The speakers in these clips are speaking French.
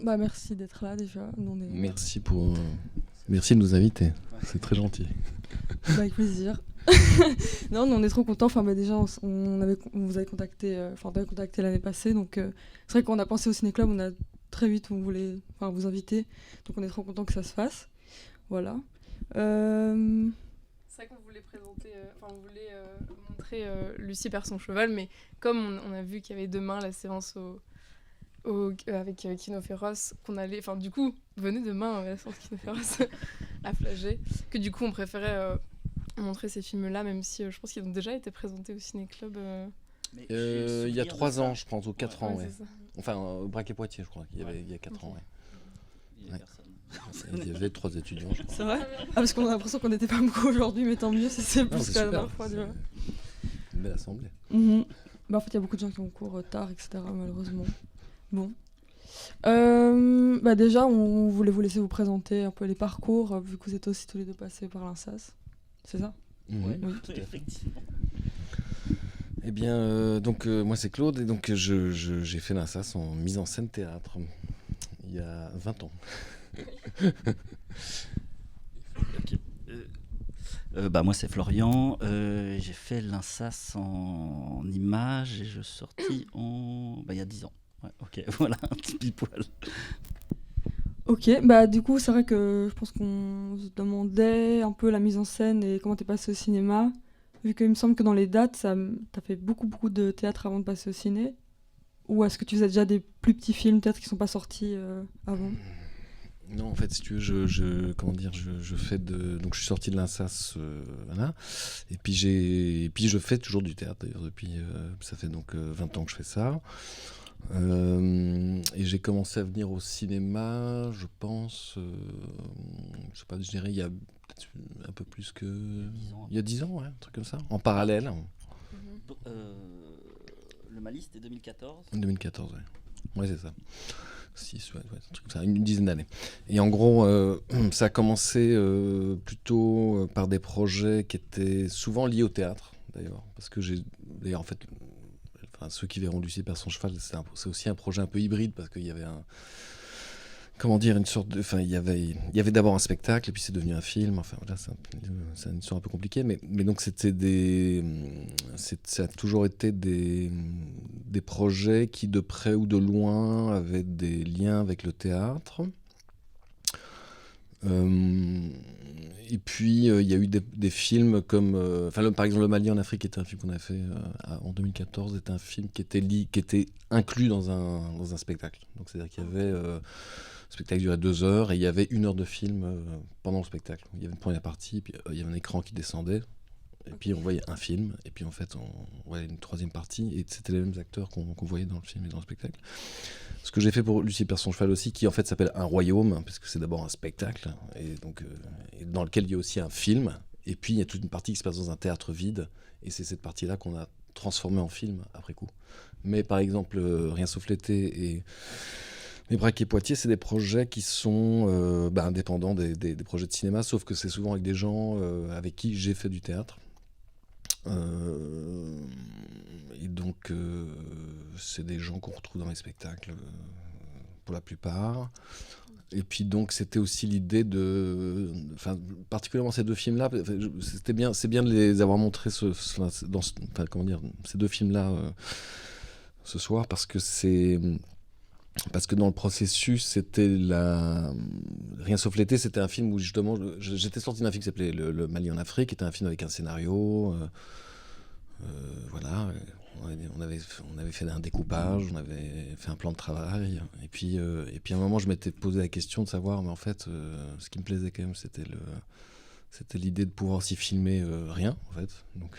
Bah merci d'être là déjà. Nous, on est... Merci de nous inviter. C'est très gentil. Bah, avec plaisir. Non, on est trop contents. Enfin, bah, déjà, on vous avait contacté, on t'avait contacté l'année passée. Donc, c'est vrai qu'on a pensé au Ciné Club, on a très vite, on voulait vous inviter. Donc, on est trop contents que ça se fasse. Voilà. C'est vrai qu'on voulait présenter, on voulait montrer Lucie perd son cheval, mais comme on a vu qu'il y avait demain la séance avec Kino Féroce, qu'on allait, du coup, venez demain la séance Kino Féroce à Flagey, que du coup on préférait montrer ces films-là, même si je pense qu'ils ont déjà été présentés au Ciné Club. Il y a 3 ans, je pense, ou 4 ans, ouais. C'est ça. Enfin, au Braquet-Poitiers, je crois, il y a 4 ans, ouais. Il y avait personne. Il y avait 3 étudiants, je crois. C'est vrai ? Parce qu'on a l'impression qu'on n'était pas beaucoup aujourd'hui, mais tant mieux si c'est Non, plus c'est que la super, dernière fois. c'est une belle assemblée. Bah, en fait, il y a beaucoup de gens qui ont cours tard, etc., malheureusement. Bon. Bah déjà, on voulait vous laisser vous présenter un peu les parcours, vu que vous êtes aussi tous les deux passés par l'INSAS. C'est ça ? Ouais, Oui. tout à fait. Effectivement. Eh bien, moi c'est Claude, et donc j'ai fait l'INSAS en mise en scène théâtre il y a 20 ans. Ok. Moi c'est Florian, j'ai fait l'INSAS en images et je suis sorti il y a 10 ans. Ouais, ok, voilà, un petit pile poil. Ok, bah du coup, c'est vrai que je pense qu'on se demandait un peu la mise en scène et comment t'es passé au cinéma. Vu qu'il me semble que dans les dates, t'as fait beaucoup de théâtre avant de passer au ciné. Ou est-ce que tu faisais déjà des plus petits films peut-être qui sont pas sortis avant ? Non, en fait, si tu veux, je fais donc je suis sorti de l'INSAS, voilà. Et puis je fais toujours du théâtre d'ailleurs depuis, ça fait donc 20 ans que je fais ça. Et j'ai commencé à venir au cinéma, je pense, je sais pas, je dirais il y a peut-être un peu plus que... Il y a 10 ans, ouais, un truc comme ça, en parallèle. Le Mali c'était 2014. 2014, ouais. Ouais, c'est ça. 6, ouais, un truc comme ça, une dizaine d'années. Et en gros, ça a commencé plutôt par des projets qui étaient souvent liés au théâtre, d'ailleurs. Parce que d'ailleurs, en fait, ceux qui verront Lucie perd son cheval, c'est aussi un projet un peu hybride, parce qu'il y avait une sorte de... Enfin, il y avait d'abord un spectacle, et puis c'est devenu un film. Enfin, voilà, c'est une histoire un peu compliquée. Mais donc, ça a toujours été des projets qui, de près ou de loin, avaient des liens avec le théâtre. Et puis, il y a eu des films comme... par exemple, Le Mali en Afrique était un film qu'on a fait en 2014. C'était un film qui était inclus dans un spectacle. Donc, c'est-à-dire qu'il y avait... le spectacle durait 2 heures et il y avait 1 heure de film pendant le spectacle. Il y avait une première partie, puis il y avait un écran qui descendait, et puis on voyait un film, et puis en fait on voyait une troisième partie, et c'était les mêmes acteurs qu'on voyait dans le film et dans le spectacle. Ce que j'ai fait pour Lucie perd son cheval aussi, qui en fait s'appelle Un Royaume, parce que c'est d'abord un spectacle, et donc dans lequel il y a aussi un film, et puis il y a toute une partie qui se passe dans un théâtre vide, et c'est cette partie-là qu'on a transformée en film après coup. Mais par exemple, Rien sauf l'été et Les Braquet-Poitiers, c'est des projets qui sont indépendants des projets de cinéma, sauf que c'est souvent avec des gens avec qui j'ai fait du théâtre. Et donc, c'est des gens qu'on retrouve dans les spectacles pour la plupart. Et puis donc, c'était aussi l'idée particulièrement ces 2 films-là, c'est bien de les avoir montrés ces 2 films-là ce soir, parce que dans le processus, c'était Rien sauf l'été, c'était un film où justement, j'étais sorti d'un film qui s'appelait Le Mali en Afrique, qui était un film avec un scénario, voilà. On avait fait un découpage, on avait fait un plan de travail, et puis à un moment, je m'étais posé la question de savoir, mais en fait, ce qui me plaisait quand même, c'était l'idée de pouvoir s'y filmer rien, en fait. Donc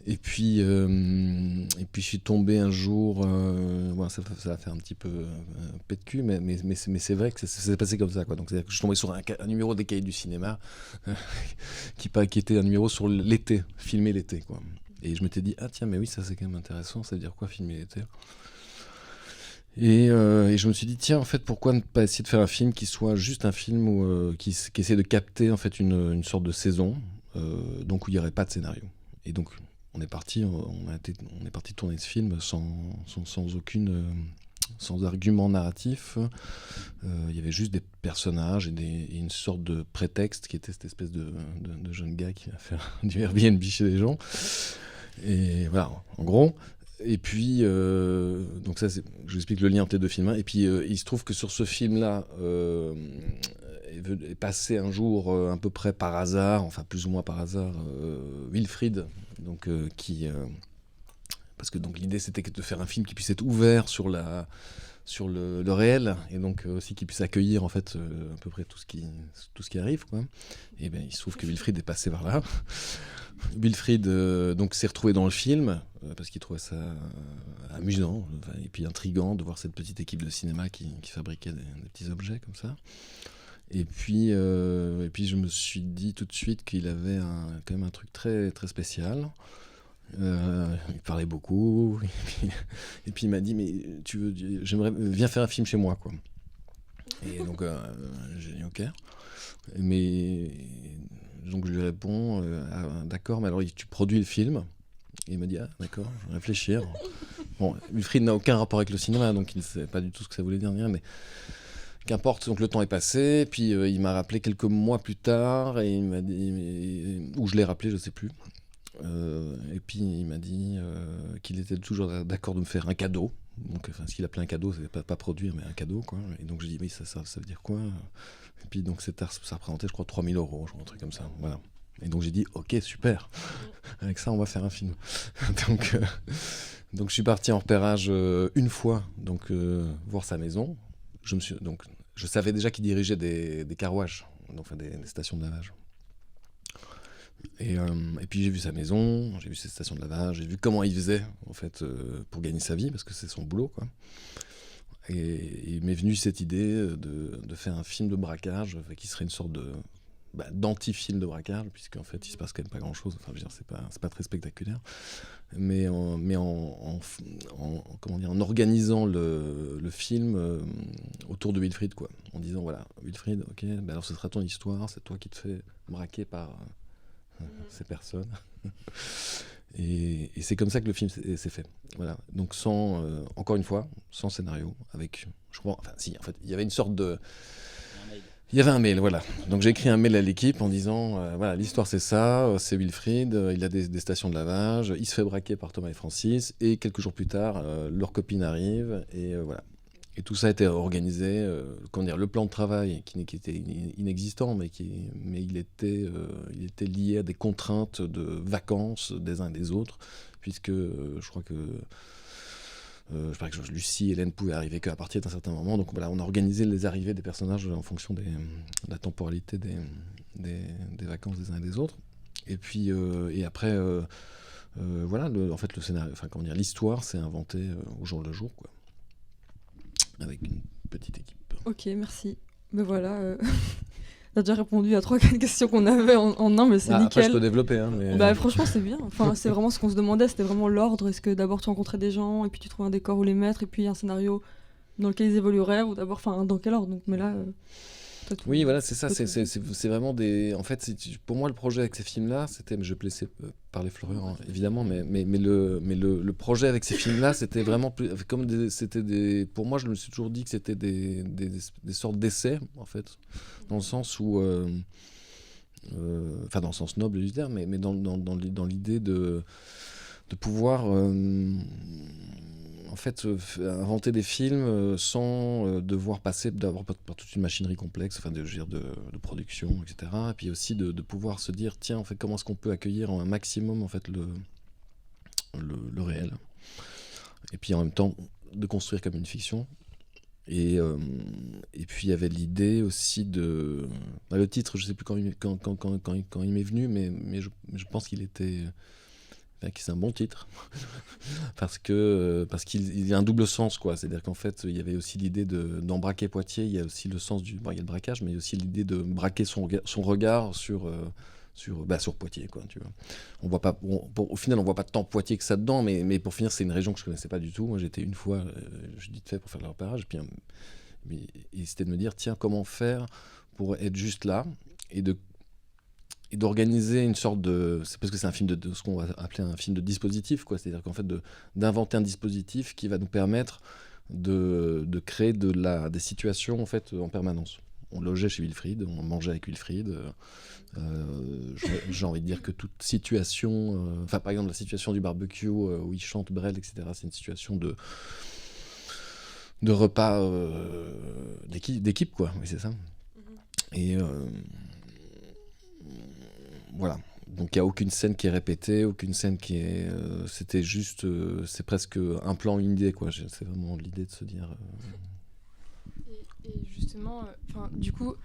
et puis je suis tombé un jour, ça va faire un petit peu pet de cul, mais c'est vrai que ça s'est passé comme ça, quoi. Donc c'est-à-dire que je suis tombé sur un numéro des Cahiers du cinéma qui était un numéro sur l'été, filmer l'été, quoi. Et je m'étais dit, ah tiens, mais oui, ça c'est quand même intéressant, ça veut dire quoi filmer l'été ? Et je me suis dit, tiens, en fait, pourquoi ne pas essayer de faire un film qui soit juste un film qui essaie de capter en fait une sorte de saison, donc où il n'y aurait pas de scénario. Et donc, on est parti tourner ce film sans aucune sans argument narratif. Il y avait juste des personnages et une sorte de prétexte qui était cette espèce de jeune gars qui va faire du Airbnb chez les gens. Et voilà, en gros. Et puis, donc ça, je vous explique le lien entre les deux films. Et puis, il se trouve que sur ce film-là, est passé un jour, à peu près par hasard, enfin plus ou moins par hasard, Wilfried, donc, parce que donc, l'idée c'était de faire un film qui puisse être ouvert sur le réel, et donc aussi qui puisse accueillir en fait à peu près tout ce qui arrive, quoi. Et ben il se trouve que Wilfried est passé par là. Wilfried donc s'est retrouvé dans le film parce qu'il trouvait ça amusant et puis intriguant de voir cette petite équipe de cinéma qui fabriquait des petits objets comme ça. Et puis je me suis dit tout de suite qu'il avait quand même un truc très très spécial. Il parlait beaucoup et puis il m'a dit mais viens faire un film chez moi, quoi. Et donc j'ai dit ok, mais donc je lui réponds d'accord, mais alors tu produis le film? Et il m'a dit ah d'accord, je vais réfléchir. Bon, Wilfried n'a aucun rapport avec le cinéma, donc il ne savait pas du tout ce que ça voulait dire, mais qu'importe. Donc le temps est passé, puis il m'a rappelé quelques mois plus tard et il m'a dit, ou je l'ai rappelé, je sais plus. Et puis il m'a dit qu'il était toujours d'accord de me faire un cadeau. Donc ce qu'il appelait un cadeau, c'est pas produire, mais un cadeau, quoi. Et donc j'ai dit oui, ça veut dire quoi? Et puis donc ça représentait, je crois, 3 000 €, un truc comme ça. Voilà. Et donc j'ai dit ok, super. Avec ça, on va faire un film. donc je suis parti en repérage une fois, donc voir sa maison. Je savais déjà qu'il dirigeait des car wash, donc des stations de lavage. Et puis j'ai vu sa maison, j'ai vu ses stations de lavage, j'ai vu comment il faisait en fait pour gagner sa vie, parce que c'est son boulot, quoi. Et il m'est venu cette idée de faire un film de braquage qui serait une sorte d'anti-film de braquage, puisqu'en fait il se passe quand même pas grand chose. Enfin, je veux dire, c'est pas très spectaculaire, mais en organisant le film autour de Wilfried, quoi, en disant voilà, Wilfried, ok, ben alors ce sera ton histoire, c'est toi qui te fais braquer par ces personnes. Et c'est comme ça que le film s'est fait. Voilà. Donc encore une fois, sans scénario, je crois, enfin si, en fait, il y avait une sorte de... Il y avait un mail, voilà. Donc j'ai écrit un mail à l'équipe en disant, voilà, l'histoire c'est ça, c'est Wilfried, il a des stations de lavage, il se fait braquer par Thomas et Francis, et quelques jours plus tard, leur copine arrive, et voilà. Et tout ça a été organisé, le plan de travail qui était inexistant, mais il était lié à des contraintes de vacances des uns et des autres, puisque je crois que Lucie et Hélène pouvaient arriver qu'à partir d'un certain moment. Donc voilà, on a organisé les arrivées des personnages en fonction de la temporalité des vacances des uns et des autres. Et puis et après, voilà, en fait le scénario, l'histoire s'est inventée au jour le jour, quoi, avec une petite équipe. Ok, merci. Ben voilà, t'as déjà répondu à 3-4 questions qu'on avait en un, mais c'est nickel. Après, je peux développer, hein, mais... Bah, franchement, c'est bien. Enfin, c'est vraiment ce qu'on se demandait, c'était vraiment l'ordre. Est-ce que d'abord tu rencontrais des gens, et puis tu trouvais un décor où les mettre, et puis un scénario dans lequel ils évolueraient, ou d'abord, enfin, dans quel ordre? Donc, mais là... Oui, voilà, c'est ça. C'est vraiment des... En fait, pour moi, le projet avec ces films-là, c'était... Je vais laisser parler Florian, évidemment, mais le projet avec ces films-là, c'était vraiment comme pour moi, je me suis toujours dit que c'était des sortes d'essais, en fait, dans le sens où... Enfin, dans le sens noble du terme, mais dans l'idée de pouvoir... en fait, inventer des films sans devoir passer d'abord par toute une machinerie complexe, enfin de production, etc. Et puis aussi de pouvoir se dire, tiens, en fait, comment est-ce qu'on peut accueillir un maximum en fait le réel, et puis en même temps de construire comme une fiction. Et puis il y avait l'idée aussi de... le titre, je ne sais plus quand il m'est venu, mais je pense qu'il était... que c'est un bon titre parce qu'il y a un double sens, quoi. C'est-à-dire qu'en fait il y avait aussi l'idée d'embraquer Poitiers, il y a aussi le sens il y a le braquage, mais il y a aussi l'idée de braquer son regard sur Poitiers, quoi, tu vois. On voit pas, au final on voit pas tant Poitiers que ça dedans, mais pour finir c'est une région que je connaissais pas du tout. Moi j'étais une fois, je dis de fait, pour faire le repérage, puis c'était de me dire tiens, comment faire pour être juste là et d'organiser une sorte de... C'est parce que c'est un film de ce qu'on va appeler un film de dispositif, quoi. C'est-à-dire qu'en fait d'inventer un dispositif qui va nous permettre de créer des situations en fait en permanence. On logeait chez Wilfried, on mangeait avec Wilfried. J'ai envie de dire que toute situation, par exemple la situation du barbecue où il chante Brel, etc., c'est une situation de repas d'équipe, quoi. Oui, c'est ça. Et voilà. Donc il n'y a aucune scène qui est répétée, aucune scène qui est... c'était juste... c'est presque un plan, une idée, quoi. C'est vraiment l'idée de se dire... Et justement, du coup,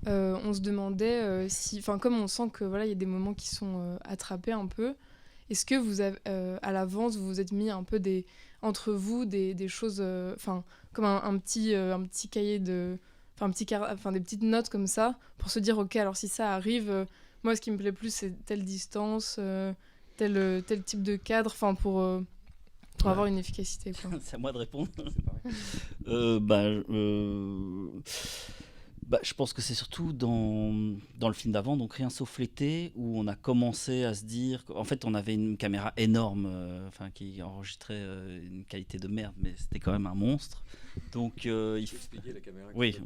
on se demandait si... comme on sent que voilà, y a des moments qui sont attrapés un peu, est-ce que vous avez, à l'avance, vous vous êtes mis un peu entre vous des choses... comme un petit cahier de... des petites notes comme ça, pour se dire, ok, alors si ça arrive... moi, ce qui me plaît plus, c'est telle distance, tel type de cadre, pour avoir une efficacité, quoi. C'est à moi de répondre. Je pense que c'est surtout dans le film d'avant, donc Rien sauf l'été, où on a commencé à se dire qu'en fait on avait une caméra énorme, qui enregistrait une qualité de merde, mais c'était quand même un monstre. Donc il faut expliquer la caméra. Oui.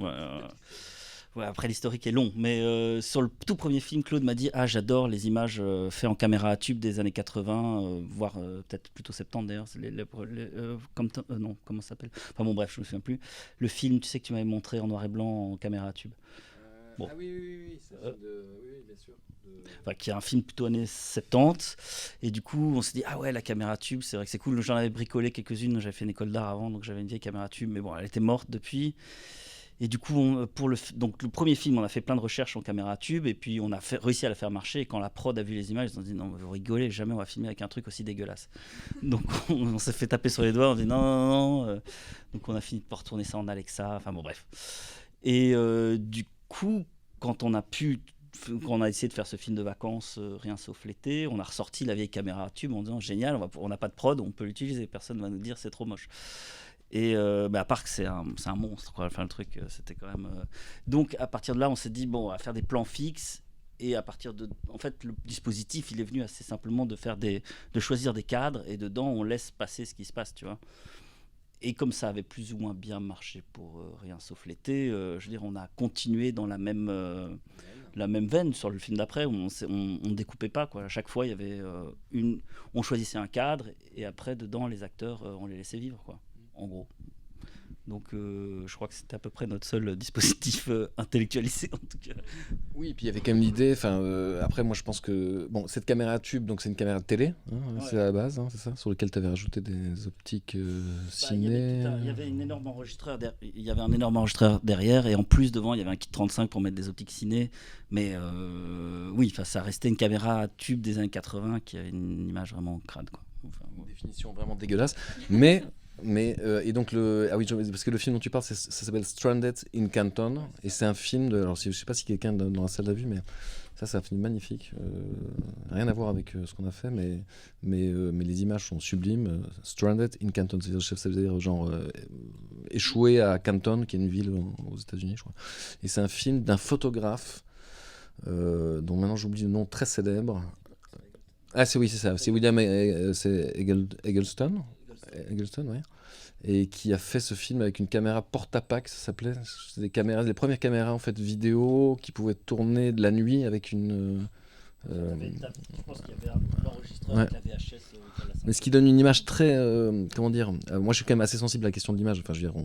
Ouais, après l'historique est long, mais sur le tout premier film, Claude m'a dit j'adore les images faites en caméra à tube des années 80, voire peut-être plutôt 70 d'ailleurs. C'est non, comment ça s'appelle ? Enfin bon, bref, je me souviens plus. Le film, tu sais, que tu m'avais montré en noir et blanc en caméra à tube. Bon. Ah oui, c'est un film oui, bien sûr. Qui est un film plutôt années 70. Et du coup, on s'est dit, ah ouais, la caméra à tube, c'est vrai que c'est cool. J'en avais bricolé quelques-unes, j'avais fait une école d'art avant, donc j'avais une vieille caméra à tube, mais bon, elle était morte depuis. Et du coup, donc le premier film, on a fait plein de recherches en caméra à tube et puis on a réussi à la faire marcher. Et quand la prod a vu les images, ils ont dit non, vous rigolez, jamais on va filmer avec un truc aussi dégueulasse. Donc on s'est fait taper sur les doigts, on dit non. Donc on a fini par retourner ça en Alexa. Enfin bon, bref. Et du coup, quand on a essayé de faire ce film de vacances, Rien sauf l'été, on a ressorti la vieille caméra à tube en disant génial, on n'a pas de prod, on peut l'utiliser, personne ne va nous dire c'est trop moche. Et à part que c'est un monstre, quoi. Enfin, le truc, c'était quand même. Donc, à partir de là, on s'est dit, bon, on va faire des plans fixes. Et à partir de. En fait, le dispositif, il est venu assez simplement de choisir des cadres. Et dedans, on laisse passer ce qui se passe, tu vois. Et comme ça avait plus ou moins bien marché pour Rien sauf l'été, je veux dire, on a continué dans la même veine sur le film d'après, où on découpait pas, quoi. À chaque fois, il y avait on choisissait un cadre. Et après, dedans, les acteurs, on les laissait vivre, quoi. En gros. Donc je crois que c'était à peu près notre seul dispositif intellectualisé en tout cas. Oui, et puis il y avait quand même l'idée, après moi je pense que cette caméra à tube, donc c'est une caméra de télé, c'est à la base, c'est ça, sur lequel tu avais rajouté des optiques ciné. Il y avait un énorme enregistreur derrière et en plus devant il y avait un kit 35 pour mettre des optiques ciné, mais ça restait une caméra à tube des années 80 qui avait une image vraiment crade, quoi. Une définition vraiment dégueulasse, mais et donc parce que le film dont tu parles, ça s'appelle Stranded in Canton et c'est un film alors je sais pas si quelqu'un dans la salle l'a vu, mais ça c'est un film magnifique, rien à voir avec ce qu'on a fait, mais les images sont sublimes. Stranded in Canton, ça veut dire genre échoué à Canton, qui est une ville aux États-Unis, je crois. Et c'est un film d'un photographe dont maintenant j'oublie le nom, très célèbre. C'est ça, c'est William Eggleston, ouais. Et qui a fait ce film avec une caméra Portapax, ça s'appelait. C'est les premières caméras en fait vidéo qui pouvaient tourner de la nuit avec une. Je pense qu'il y avait l'enregistreur avec la VHS. Mais ce qui donne une image très, comment dire. Moi, je suis quand même assez sensible à la question de l'image. Enfin, je veux dire,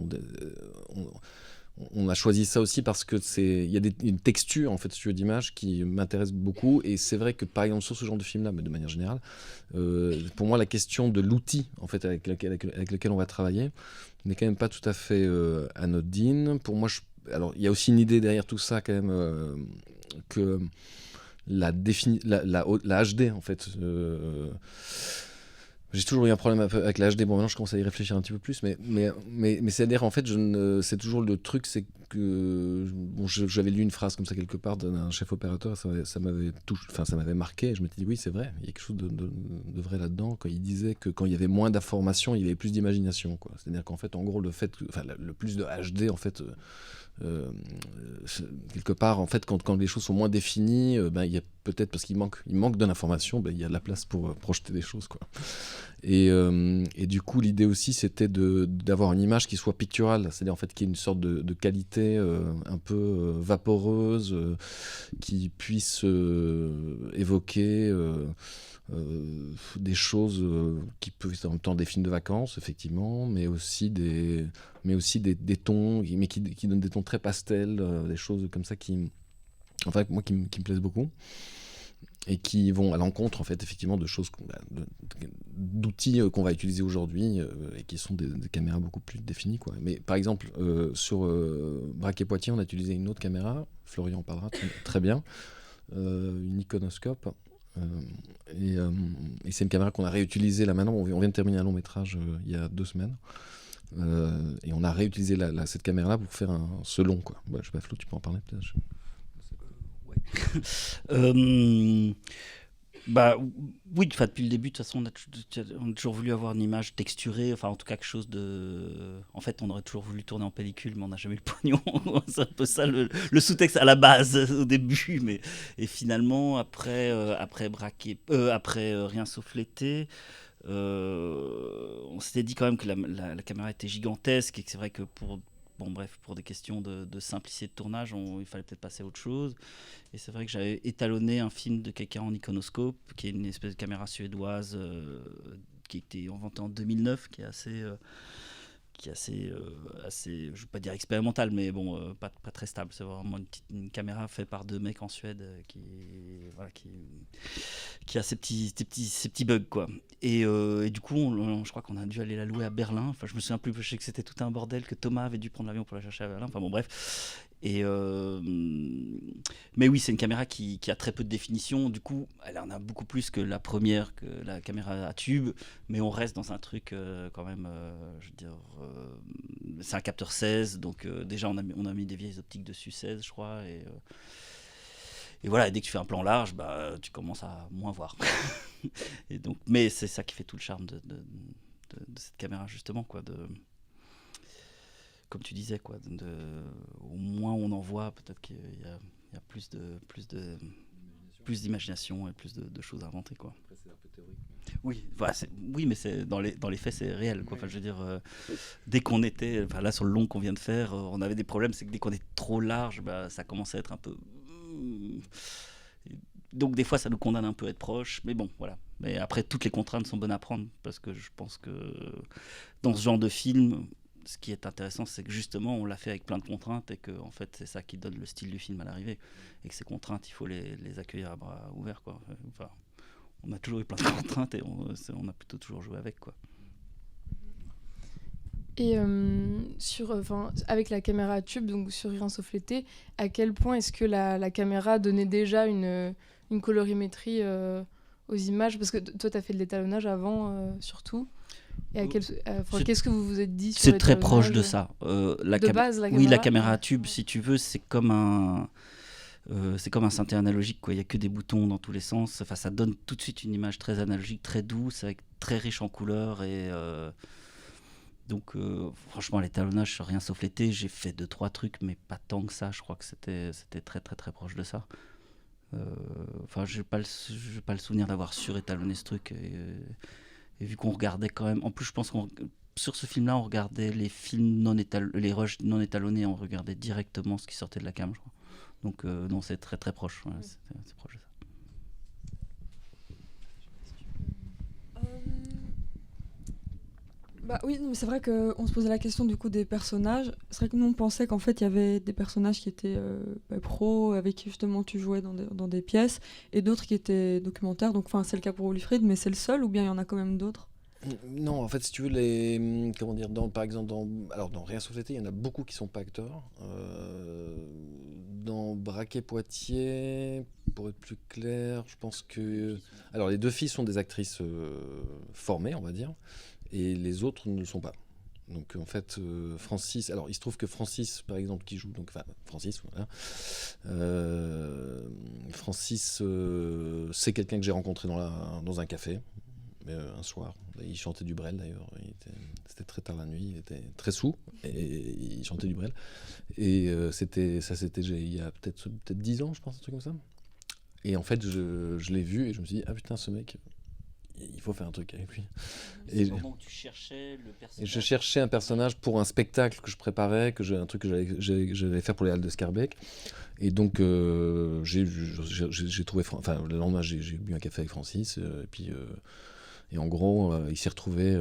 on a choisi ça aussi parce que il y a une texture en fait d'image qui m'intéresse beaucoup, et c'est vrai que par exemple sur ce genre de film là, mais de manière générale, pour moi la question de l'outil en fait avec lequel on va travailler n'est quand même pas tout à fait anodine. Pour moi, alors il y a aussi une idée derrière tout ça quand même, que la HD en fait. J'ai toujours eu un problème avec la HD. Bon, maintenant je commence à y réfléchir un petit peu plus, mais c'est-à-dire en fait, c'est toujours le truc, c'est que j'avais lu une phrase comme ça quelque part d'un chef opérateur, ça m'avait marqué. Et je me suis dit oui, c'est vrai, il y a quelque chose de vrai là-dedans. Quand il disait que quand il y avait moins d'informations, il y avait plus d'imagination, quoi. C'est-à-dire qu'en fait, en gros, le plus de HD, en fait, quelque part, en fait, quand les choses sont moins définies, il y a peut-être parce qu'il manque de l'information, il y a de la place pour projeter des choses, quoi. Et du coup, l'idée aussi, c'était d'avoir une image qui soit picturale, c'est-à-dire en fait qu'il y ait une sorte de qualité un peu vaporeuse, qui puisse évoquer des choses qui peuvent être en même temps des films de vacances, effectivement, mais aussi des tons, mais qui donnent des tons très pastels, des choses comme ça qui me plaisent beaucoup. Et qui vont à l'encontre, en fait, effectivement, de choses, d'outils qu'on va utiliser aujourd'hui et qui sont des caméras beaucoup plus définies, quoi. Mais par exemple, sur Braquet-Poitiers, on a utilisé une autre caméra, Florian en parlera très bien, une iconoscope. Et c'est une caméra qu'on a réutilisée là maintenant. On vient de terminer un long métrage il y a 2 semaines. Et on a réutilisé cette caméra-là pour faire ce long, quoi. Je sais pas, Flo, tu peux en parler peut-être. Oui, depuis le début, de toute façon, on a toujours voulu avoir une image texturée, enfin en tout cas quelque chose de... En fait, on aurait toujours voulu tourner en pellicule, mais on n'a jamais eu le pognon. C'est un peu ça le sous-texte à la base, au début. Et finalement, après Rien sauf l'été, on s'était dit quand même que la caméra était gigantesque et que c'est vrai que pour des questions de simplicité de tournage, il fallait peut-être passer à autre chose. Et c'est vrai que j'avais étalonné un film de quelqu'un en iconoscope, qui est une espèce de caméra suédoise qui a été inventée en 2009, qui est assez, je ne veux pas dire expérimentale, mais bon, pas très stable. C'est vraiment une caméra faite par 2 mecs en Suède qui a ces petits bugs, quoi. Et du coup, je crois qu'on a dû aller la louer à Berlin. Enfin, je me souviens plus, je sais que c'était tout un bordel, que Thomas avait dû prendre l'avion pour la chercher à Berlin. Enfin bon, bref. Mais oui, c'est une caméra qui a très peu de définition. Du coup, elle en a beaucoup plus que la première, que la caméra à tube. Mais on reste dans un truc quand même, je veux dire, c'est un capteur 16. Donc déjà, on a mis des vieilles optiques dessus 16, je crois. Et voilà, dès que tu fais un plan large, tu commences à moins voir. Et donc, mais c'est ça qui fait tout le charme de cette caméra, justement, quoi. Comme tu disais, quoi, au moins on en voit, peut-être qu'il y a plus d'imagination et plus de choses à inventer, quoi. Après, c'est un peu théorique. Oui, mais dans les faits, c'est réel, quoi. Enfin, je veux dire, dès qu'on était, là sur le long qu'on vient de faire, on avait des problèmes, c'est que dès qu'on est trop large, ça commençait à être un peu... Donc des fois ça nous condamne un peu à être proche, mais bon, voilà. Mais après, toutes les contraintes sont bonnes à prendre, parce que je pense que dans ce genre de film, ce qui est intéressant, c'est que justement on l'a fait avec plein de contraintes, et que en fait c'est ça qui donne le style du film à l'arrivée, et que ces contraintes, il faut les accueillir à bras ouverts, quoi. Enfin, on a toujours eu plein de contraintes, et on a plutôt toujours joué avec, quoi. Et avec la caméra à tube, donc sur Rien sauf l'été, à quel point est-ce que la caméra donnait déjà une colorimétrie aux images? Parce que toi, tu as fait de l'étalonnage avant, surtout. Et qu'est-ce que vous vous êtes dit sur C'est très l'étalonnage proche de ça. Base, la oui, la caméra caméra à tube, si tu veux, c'est comme un synthé analogique, quoi. Il n'y a que des boutons dans tous les sens. Enfin, ça donne tout de suite une image très analogique, très douce, avec très riche en couleurs. Et donc, franchement, l'étalonnage sur Rien sauf l'été, j'ai fait 2-3 trucs, mais pas tant que ça. Je crois que c'était très très très proche de ça. Enfin, j'ai pas le souvenir d'avoir surétalonné ce truc. Et vu qu'on regardait quand même, en plus, je pense qu'on sur ce film-là, on regardait les films les rushs non étalonnés, on regardait directement ce qui sortait de la cam, je crois. Donc non, c'est très très proche. Voilà, c'est proche de ça. Oui, mais c'est vrai qu'on se posait la question du coup des personnages. C'est vrai que nous on pensait qu'en fait il y avait des personnages qui étaient pros, avec qui justement tu jouais dans des pièces, et d'autres qui étaient documentaires. Donc c'est le cas pour Wilfried, mais c'est le seul, ou bien il y en a quand même d'autres? Non, en fait, si tu veux, comment dire, par exemple, dans Rien sauf l'été, il y en a beaucoup qui sont pas acteurs. Dans Braquet-Poitiers, pour être plus clair, je pense que... Alors, les 2 filles sont des actrices formées, on va dire, et les autres ne le sont pas. Donc, en fait, Francis... Alors, il se trouve que Francis, par exemple, qui joue... Francis, voilà. Francis, c'est quelqu'un que j'ai rencontré dans un café. Un soir, il chantait du Brel d'ailleurs, c'était très tard la nuit, il était très saoul et il chantait du Brel, et c'était il y a peut-être 10 ans, je pense, un truc comme ça. Et en fait, je l'ai vu et je me suis dit, ah putain, ce mec, il faut faire un truc avec lui. C'est Et le moment où tu cherchais le et personnage. je cherchais un personnage pour un spectacle que je préparais, un truc que j'allais faire pour les Halles de Scarbeck. Et donc, j'ai trouvé. Enfin, le lendemain, j'ai bu un café avec Francis. Et en gros, il s'est retrouvé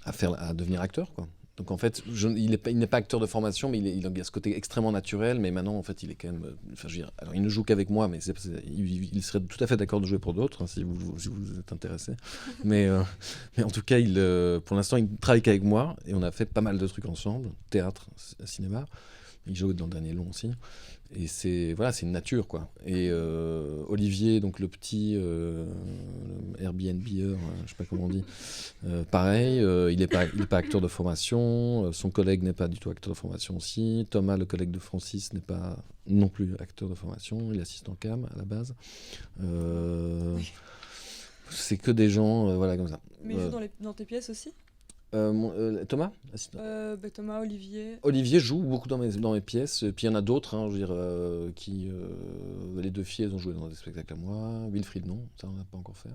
à devenir acteur, quoi. Donc en fait, il n'est pas acteur de formation, mais il a ce côté extrêmement naturel. Mais maintenant, en fait, il est quand même. Enfin, je veux dire, alors il ne joue qu'avec moi, mais il serait tout à fait d'accord de jouer pour d'autres, hein, si vous êtes intéressé. Mais en tout cas, pour l'instant, il travaille qu'avec moi et on a fait pas mal de trucs ensemble, théâtre, cinéma. Il joue dans le dernier long aussi. Et c'est une nature, quoi. Et Olivier, donc le petit Airbnb-er, je sais pas comment on dit, pareil, il est pas acteur de formation. Son collègue n'est pas du tout acteur de formation aussi. Thomas, le collègue de Francis, n'est pas non plus acteur de formation. Il est assistant cam à la base. C'est que des gens, voilà, comme ça. Mais il joue dans tes pièces aussi? Thomas Thomas, Olivier. Olivier joue beaucoup dans mes pièces, puis il y en a d'autres, hein, je veux dire, les deux filles, elles ont joué dans des spectacles à moi. Wilfried, non, ça on n'a pas encore fait.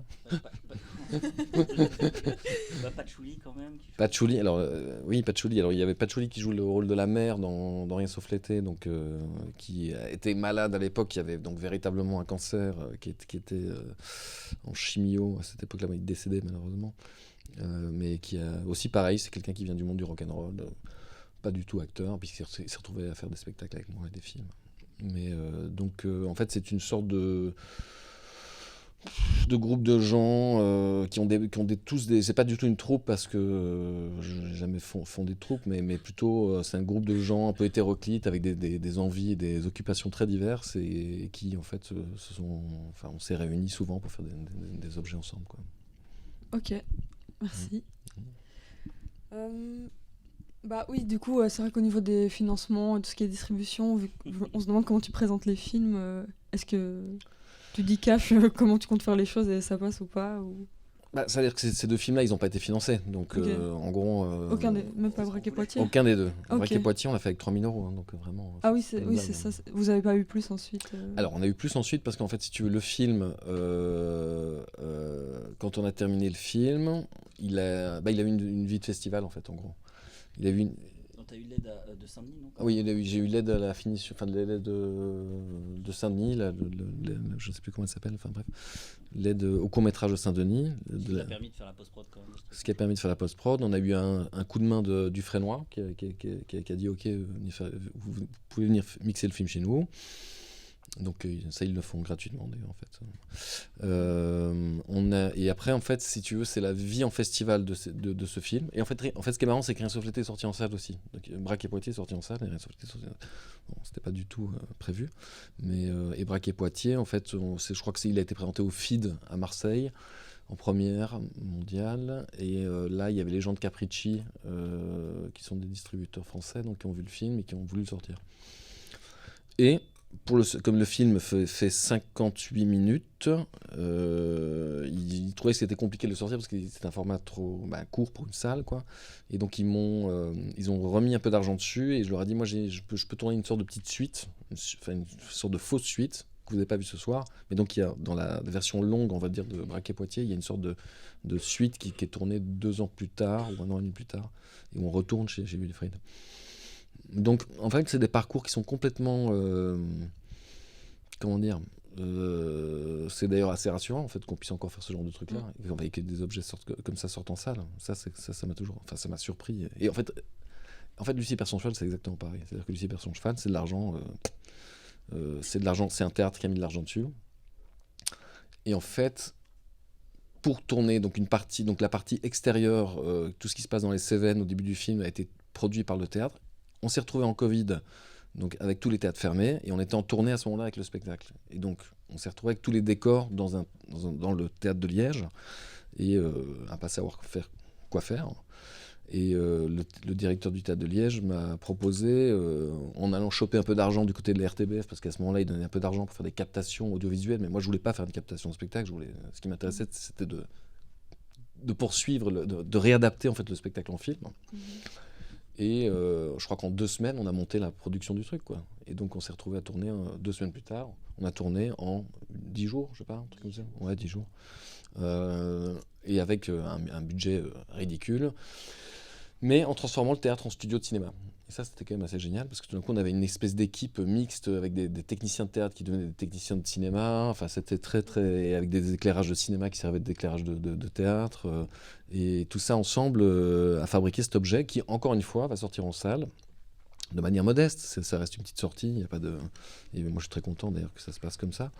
Patchouli quand même. Patchouli, alors oui, Patchouli. Alors il y avait Patchouli qui joue le rôle de la mère dans Rien sauf l'été, donc qui était malade à l'époque, qui avait donc véritablement un cancer, qui était en chimio à cette époque-là, mais il est décédé malheureusement. Mais qui a aussi pareil, c'est quelqu'un qui vient du monde du rock'n'roll, pas du tout acteur, puisqu'il s'est retrouvé à faire des spectacles avec moi et des films. Mais donc en fait c'est une sorte de groupe de gens qui ont tous des, c'est pas du tout une troupe parce que j'ai jamais fondé de troupe, mais plutôt c'est un groupe de gens un peu hétéroclites avec des envies et des occupations très diverses et qui en fait on s'est réunis souvent pour faire des objets ensemble, quoi. Ok. Merci. Oui, du coup, c'est vrai qu'au niveau des financements et tout ce qui est distribution, on se demande comment tu présentes les films. Est-ce que tu dis cash comment tu comptes faire les choses et ça passe ou pas ou... Ça veut dire que ces deux films-là, ils n'ont pas été financés. Donc, Okay. en gros. Même pas Braquet Poitiers? Aucun des deux. Okay. Braquet Poitiers, on l'a fait avec 3 000 €. Hein, donc, vraiment. Ah oui, c'est ça. Vous n'avez pas eu plus ensuite Alors, on a eu plus ensuite parce qu'en fait, si tu veux, le film, quand on a terminé le film, il a eu une vie de festival, en fait, en gros. Il a eu une. Tu as eu l'aide de Saint-Denis, non? Oui, j'ai eu l'aide à la finition, l'aide de Saint-Denis, je ne sais plus comment elle s'appelle, enfin bref, l'aide au court-métrage de Saint-Denis. Ce qui a permis de faire la post-prod quand même. Ce qui a permis de faire la post-prod. On a eu un coup de main du Frénois qui a dit ok, vous pouvez venir mixer le film chez nous. Donc ça, ils le font gratuitement d'ailleurs en fait. Et après en fait, si tu veux, c'est la vie en festival de ce film. Et en fait, ce qui est marrant, c'est que Rien sauf l'été est sorti en salle aussi. Donc Braquet Poitiers est sorti en salle et Rien sauf l'été est sorti en salle. Bon, c'était pas du tout prévu. Mais et Braquet Poitiers, en fait, je crois qu'il a été présenté au FID à Marseille en première mondiale. Et là, il y avait les gens de Capricci qui sont des distributeurs français, donc qui ont vu le film et qui ont voulu le sortir. Et comme le film fait 58 minutes, ils trouvaient que c'était compliqué de le sortir parce que c'était un format trop court pour une salle, quoi. Et donc ils ont remis un peu d'argent dessus et je leur ai dit, moi je peux tourner une sorte de petite suite, une sorte de fausse suite que vous n'avez pas vue ce soir. Mais donc il y a, dans la version longue, on va dire, de Braquet Poitiers, il y a une sorte de suite qui est tournée 2 ans plus tard ou 1 an et demi plus tard et on retourne chez Wilfried. Donc, en fait, c'est des parcours qui sont complètement... comment dire c'est d'ailleurs assez rassurant, en fait, qu'on puisse encore faire ce genre de truc-là. Et que des objets comme ça sortent en salle. Ça m'a toujours... Enfin, ça m'a surpris. Et en fait, Lucie perd son cheval, c'est exactement pareil. C'est-à-dire que Lucie perd son cheval, c'est de l'argent. C'est un théâtre qui a mis de l'argent dessus. Et en fait... Pour tourner donc la partie extérieure, tout ce qui se passe dans les Cévennes au début du film a été produit par le théâtre. On s'est retrouvé en Covid, donc avec tous les théâtres fermés, et on était en tournée à ce moment-là avec le spectacle. Et donc on s'est retrouvé avec tous les décors dans le théâtre de Liège, et à pas savoir quoi faire. Et le directeur du théâtre de Liège m'a proposé, en allant choper un peu d'argent du côté de la RTBF, parce qu'à ce moment-là, il donnait un peu d'argent pour faire des captations audiovisuelles, mais moi, je voulais pas faire une captation de spectacle. Ce qui m'intéressait, c'était de poursuivre, de réadapter en fait le spectacle en film. Et je crois qu'en 2 semaines, on a monté la production du truc, quoi. Et donc, on s'est retrouvé à tourner 2 semaines plus tard. On a tourné en 10 jours, je sais pas, un truc comme ça. Ouais, 10 jours. Et avec un budget ridicule, mais en transformant le théâtre en studio de cinéma. Et ça, c'était quand même assez génial, parce que tout d'un coup, on avait une espèce d'équipe mixte avec des techniciens de théâtre qui devenaient des techniciens de cinéma. Enfin, c'était très, très... avec des éclairages de cinéma qui servaient d'éclairage de théâtre. Et tout ça ensemble a fabriqué cet objet qui, encore une fois, va sortir en salle de manière modeste. Ça reste une petite sortie. Il y a pas de... Et moi, je suis très content, d'ailleurs, que ça se passe comme ça.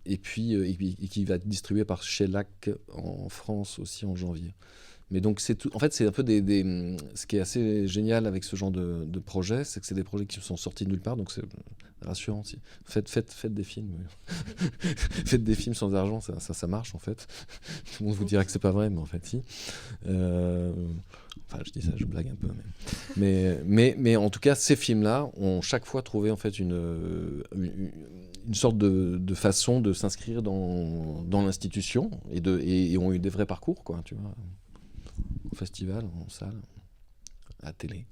Et qui va être distribué par Shellac en France aussi en janvier. Mais donc c'est tout. En fait, c'est un peu ce qui est assez génial avec ce genre de projet, c'est que c'est des projets qui sont sortis de nulle part, donc c'est rassurant. Si. Faites des films. Faites des films sans argent, ça marche en fait. Tout le monde vous dira que c'est pas vrai, mais en fait si. Enfin, je dis ça, je blague un peu, mais en tout cas, ces films-là ont chaque fois trouvé en fait une sorte de façon de s'inscrire dans l'institution et ont eu des vrais parcours, quoi, tu vois. Au festival, en salle, à la télé.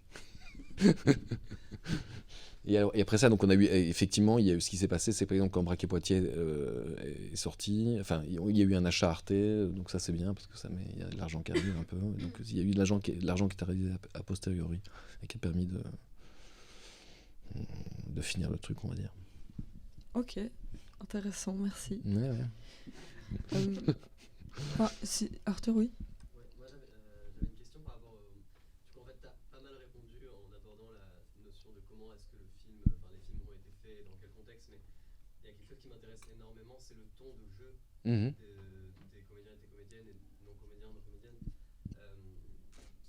Et après ça, donc on a eu effectivement, il y a eu ce qui s'est passé, c'est par exemple quand Braque et Poitiers est sorti, enfin il y a eu un achat Arte, donc ça c'est bien parce que il y a de l'argent qui arrive un peu, donc il y a eu de l'argent qui est arrivé a posteriori et qui a permis de finir le truc, on va dire. Ok, intéressant, merci. Ouais. Arthur, oui. Mmh. Des comédiens et des comédiennes et non comédiens, non comédiennes,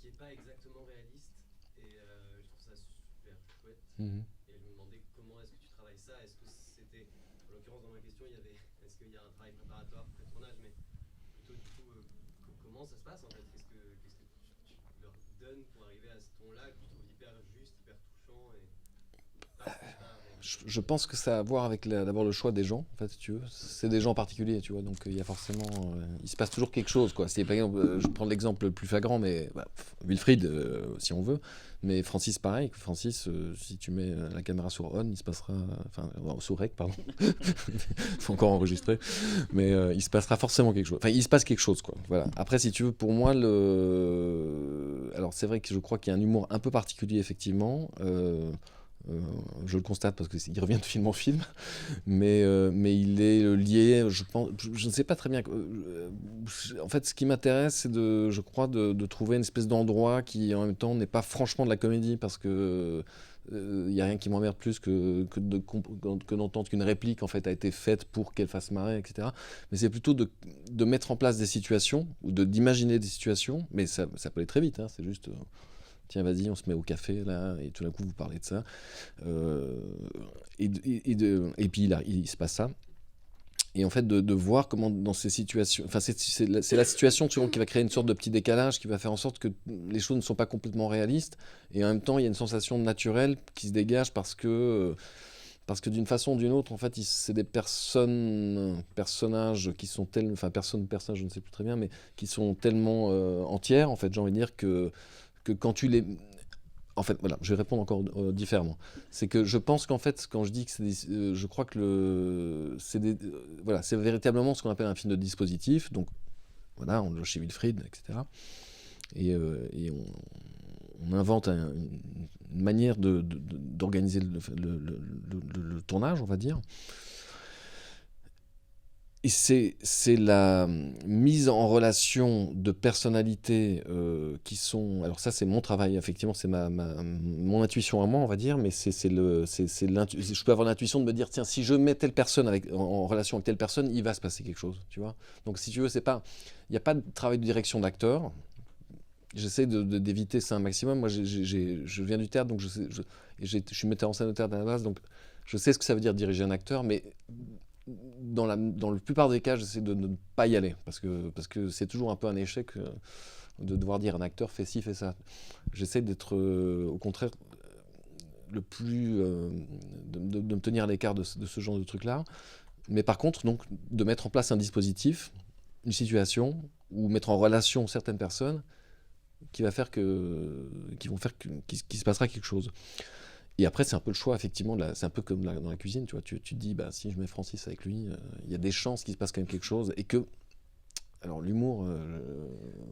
qui n'est pas exactement réaliste. Et je trouve ça super chouette. Mmh. Et je me demandais comment est-ce que tu travailles ça. Est-ce que c'était, en l'occurrence dans ma question, est-ce qu'il y a un travail préparatoire pré-tournage, mais plutôt du coup, comment ça se passe en fait? Qu'est-ce que tu leur donnes pour arriver à ce ton-là que tu trouves hyper juste, hyper touchant et je pense que ça a à voir avec d'abord le choix des gens, en fait, si tu veux. C'est des gens particuliers, tu vois, donc il y a forcément... il se passe toujours quelque chose, quoi. Par exemple, je prends l'exemple le plus flagrant, mais Wilfried, si on veut, mais Francis, pareil. Francis, si tu mets la caméra sur on, il se passera... Enfin, sur rec, pardon. Il faut encore enregistrer. Mais il se passera forcément quelque chose. Enfin, il se passe quelque chose, quoi. Voilà. Après, si tu veux, pour moi, alors, c'est vrai que je crois qu'il y a un humour un peu particulier, effectivement. Je le constate parce qu'il revient de film en film, mais il est lié, je pense, je ne sais pas très bien. En fait, ce qui m'intéresse, c'est je crois, de trouver une espèce d'endroit qui, en même temps, n'est pas franchement de la comédie, parce que il n'y a rien qui m'emmerde plus que d'entendre qu'une réplique en fait a été faite pour qu'elle fasse marrer, etc. Mais c'est plutôt de mettre en place des situations ou d'imaginer des situations, mais ça peut aller très vite, hein, c'est juste. Tiens, vas-y, on se met au café, là, et tout d'un coup, vous parlez de ça. Et puis, là, il se passe ça. Et en fait, de voir comment, dans ces situations... Enfin, c'est la situation, souvent, qui va créer une sorte de petit décalage, qui va faire en sorte que les choses ne sont pas complètement réalistes. Et en même temps, il y a une sensation naturelle qui se dégage parce que d'une façon ou d'une autre, en fait, c'est des personnages qui sont tellement... Enfin, personnages, je ne sais plus très bien, mais qui sont tellement entières, en fait, j'ai envie de dire que quand tu les... En fait, voilà, je vais répondre encore différemment. C'est que je pense qu'en fait, quand je dis que je crois que voilà, c'est véritablement ce qu'on appelle un film de dispositif. Donc, voilà, on le chez Wilfried, etc. Et on invente une manière d'organiser le tournage, on va dire. Et c'est la mise en relation de personnalités qui sont... Alors ça, c'est mon travail, effectivement, c'est mon intuition à moi, on va dire, mais je peux avoir l'intuition de me dire, tiens, si je mets telle personne en relation avec telle personne, il va se passer quelque chose, tu vois. Donc si tu veux, il n'y a pas de travail de direction d'acteur. J'essaie d'éviter ça un maximum. Moi, je viens du théâtre, donc je suis metteur en scène au théâtre à la base, donc je sais ce que ça veut dire diriger un acteur, mais... Dans la plupart des cas, j'essaie de ne pas y aller, parce que c'est toujours un peu un échec de devoir dire un acteur fait ci, fait ça. J'essaie d'être, au contraire, le plus... de me tenir à l'écart de ce genre de trucs-là. Mais par contre, donc, de mettre en place un dispositif, une situation, ou mettre en relation certaines personnes qui va faire qui vont faire qu'il se passera quelque chose. Et après, c'est un peu le choix, effectivement, c'est un peu comme dans la cuisine, tu vois, tu te dis, bah, si je mets Francis avec lui, il y a des chances qu'il se passe quand même quelque chose, et que, alors l'humour,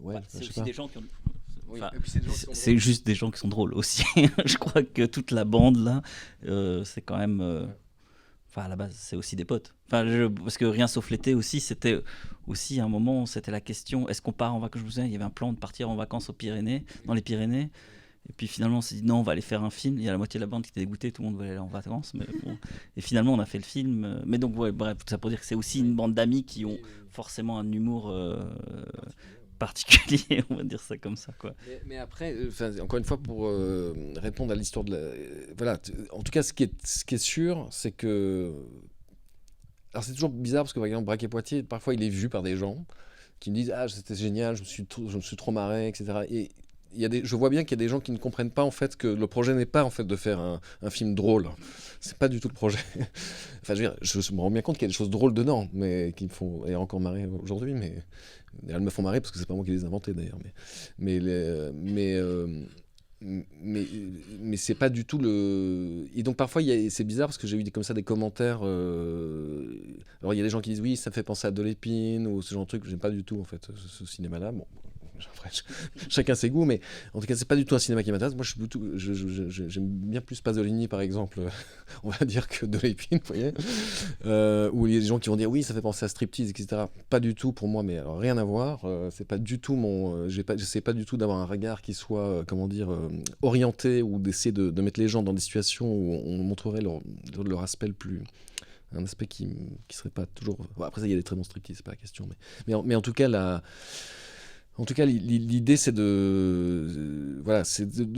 ouais, C'est je sais aussi pas. des gens qui ont. Oui, Enfin, et puis c'est des gens qui sont c'est drôles. juste des gens qui sont drôles aussi. Je crois que toute la bande là, c'est quand même. Enfin, à la base, c'est aussi des potes. Enfin, parce que Rien sauf l'été aussi, c'était aussi un moment, c'était la question est-ce qu'on part en vacances? Je me souviens, il y avait un plan de partir en vacances dans les Pyrénées. Et puis finalement, on s'est dit non, on va aller faire un film. Il y a la moitié de la bande qui était dégoûtée, tout le monde voulait aller en vacances. Mais bon. Et finalement, on a fait le film. Mais donc, ouais, bref, tout ça pour dire que c'est aussi une bande d'amis qui ont forcément un humour particulier, on va dire ça comme ça, quoi. Mais après, encore une fois, pour répondre à l'histoire de la... voilà, en tout cas, ce qui est sûr, c'est que... Alors c'est toujours bizarre parce que par exemple, Braque et Poitiers, parfois il est vu par des gens qui me disent « Ah, c'était génial, je me suis trop marré, etc. » Et je vois bien qu'il y a des gens qui ne comprennent pas en fait que le projet n'est pas en fait de faire un film drôle. C'est pas du tout le projet. Enfin, je veux dire, je me rends bien compte qu'il y a des choses drôles dedans, mais qui me font et encore marrer aujourd'hui. Mais elles me font marrer parce que c'est pas moi qui les ai inventées d'ailleurs. Mais c'est pas du tout le. Et donc parfois c'est bizarre parce que j'ai eu comme ça des commentaires. Alors il y a des gens qui disent oui, ça me fait penser à De Lépine ou ce genre de truc. J'aime pas du tout en fait ce cinéma-là. Bon. Après, chacun ses goûts, mais en tout cas, c'est pas du tout un cinéma qui m'intéresse. Moi, j'aime bien plus Pasolini, par exemple, on va dire, que De Lépine, vous voyez. Où il y a des gens qui vont dire oui, ça fait penser à Striptease, etc. Pas du tout pour moi, mais alors rien à voir. C'est pas du tout j'essaie pas du tout d'avoir un regard qui soit, comment dire, orienté ou d'essayer de mettre les gens dans des situations où on montrerait leur aspect le plus. Un aspect qui serait pas toujours. Bon, après, ça, il y a des très bons striptease, c'est pas la question. Mais en tout cas, En tout cas, l'idée, c'est de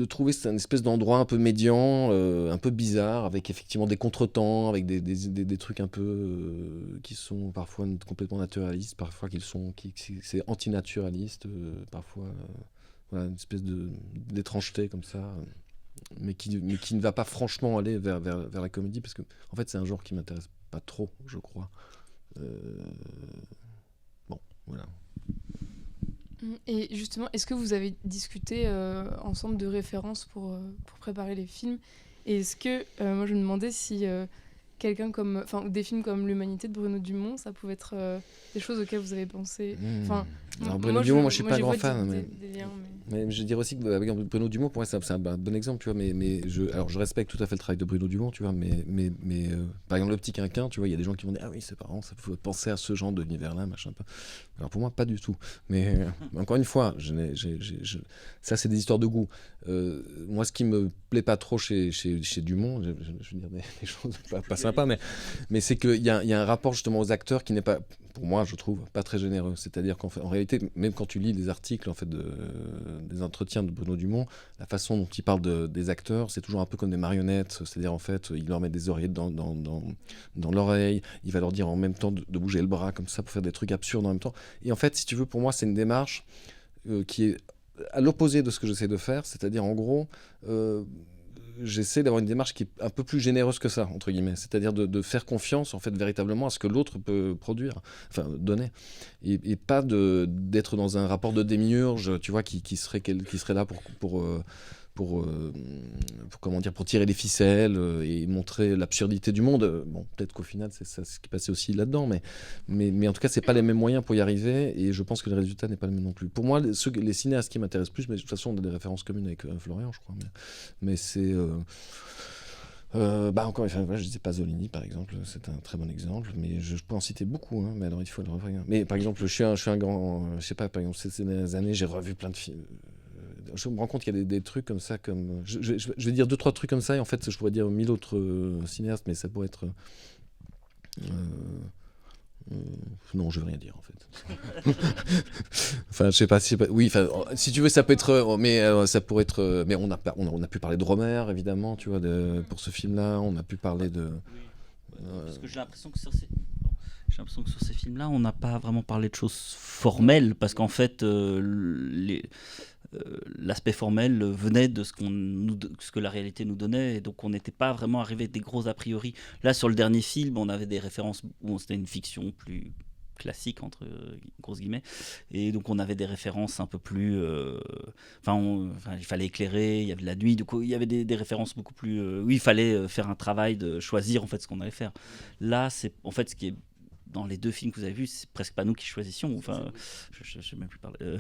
trouver un espèce d'endroit un peu médian, un peu bizarre, avec effectivement des contretemps, avec des trucs un peu qui sont parfois complètement naturalistes, parfois c'est antinaturaliste, parfois voilà, une espèce d'étrangeté comme ça, mais qui ne va pas franchement aller vers la comédie, parce que en fait, c'est un genre qui m'intéresse pas trop, je crois. Bon, voilà. Et justement, est-ce que vous avez discuté ensemble de références pour préparer les films? Et est-ce que, moi je me demandais si des films comme L'Humanité de Bruno Dumont, ça pouvait être des choses auxquelles vous avez pensé. Enfin, Alors Bruno Dumont, moi je suis pas j'ai grand vu fan, des liens, mais je veux dire aussi que avec Bruno Dumont, pour moi c'est un bon exemple, tu vois. Alors je respecte tout à fait le travail de Bruno Dumont, tu vois, mais par exemple Le Petit Quinquin, tu vois, il y a des gens qui vont dire ah oui c'est marrant, ça faut penser à ce genre d'univers-là, machin. Alors pour moi pas du tout. Mais encore une fois, ça c'est des histoires de goût. Moi ce qui me plaît pas trop chez Dumont, je veux dire des choses pas sympas, mais c'est qu'il y a un rapport justement aux acteurs qui n'est pas, pour moi je trouve, pas très généreux. C'est-à-dire qu'en réalité, même quand tu lis des articles en fait des entretiens de Bruno Dumont, la façon dont il parle des acteurs, c'est toujours un peu comme des marionnettes. C'est-à-dire en fait, il leur met des oreillettes dans l'oreille, il va leur dire en même temps de bouger le bras comme ça pour faire des trucs absurdes en même temps. Et en fait, si tu veux, pour moi, c'est une démarche qui est à l'opposé de ce que j'essaie de faire. C'est-à-dire en gros, j'essaie d'avoir une démarche qui est un peu plus généreuse que ça, entre guillemets. C'est-à-dire de faire confiance, en fait, véritablement à ce que l'autre peut produire, enfin, donner. Et pas d'être dans un rapport de démiurge, tu vois, qui serait là pour comment dire, pour tirer les ficelles et montrer l'absurdité du monde. Bon, peut-être qu'au final, c'est ça ce qui est passé aussi là-dedans, mais en tout cas, c'est pas les mêmes moyens pour y arriver, et je pense que le résultat n'est pas le même non plus. Pour moi, les cinéastes qui m'intéressent plus, mais de toute façon, on a des références communes avec Florian, je crois, mais c'est... encore une fois, je disais Pasolini par exemple, c'est un très bon exemple, mais je peux en citer beaucoup, hein, mais alors il faut le revoir. Mais par exemple, je suis un grand, je sais pas, par exemple ces dernières années, j'ai revu plein de films. Je me rends compte qu'il y a des trucs comme ça, comme je vais dire 2-3 trucs comme ça, et en fait, je pourrais dire 1000 autres cinéastes, mais ça pourrait être. Non, je veux rien dire en fait. Enfin, je sais pas. Oui, enfin, si tu veux, ça peut être. Mais ça pourrait être. Mais on a pu parler de Romer, évidemment, tu vois, pour ce film-là. On a pu parler de. Parce que j'ai l'impression que sur ces films-là, on n'a pas vraiment parlé de choses formelles, parce qu'en fait, l'aspect formel venait de ce que la réalité nous donnait, et donc on n'était pas vraiment arrivé avec des gros a priori. Là, sur le dernier film, on avait des références où c'était une fiction plus classique entre grosses guillemets, et donc on avait des références un peu plus il fallait éclairer, il y avait de la nuit, du coup il y avait des références beaucoup plus oui, il fallait faire un travail de choisir en fait ce qu'on allait faire. Là c'est en fait ce qui est dans les 2 films que vous avez vus, c'est presque pas nous qui choisissions, enfin je sais même plus parler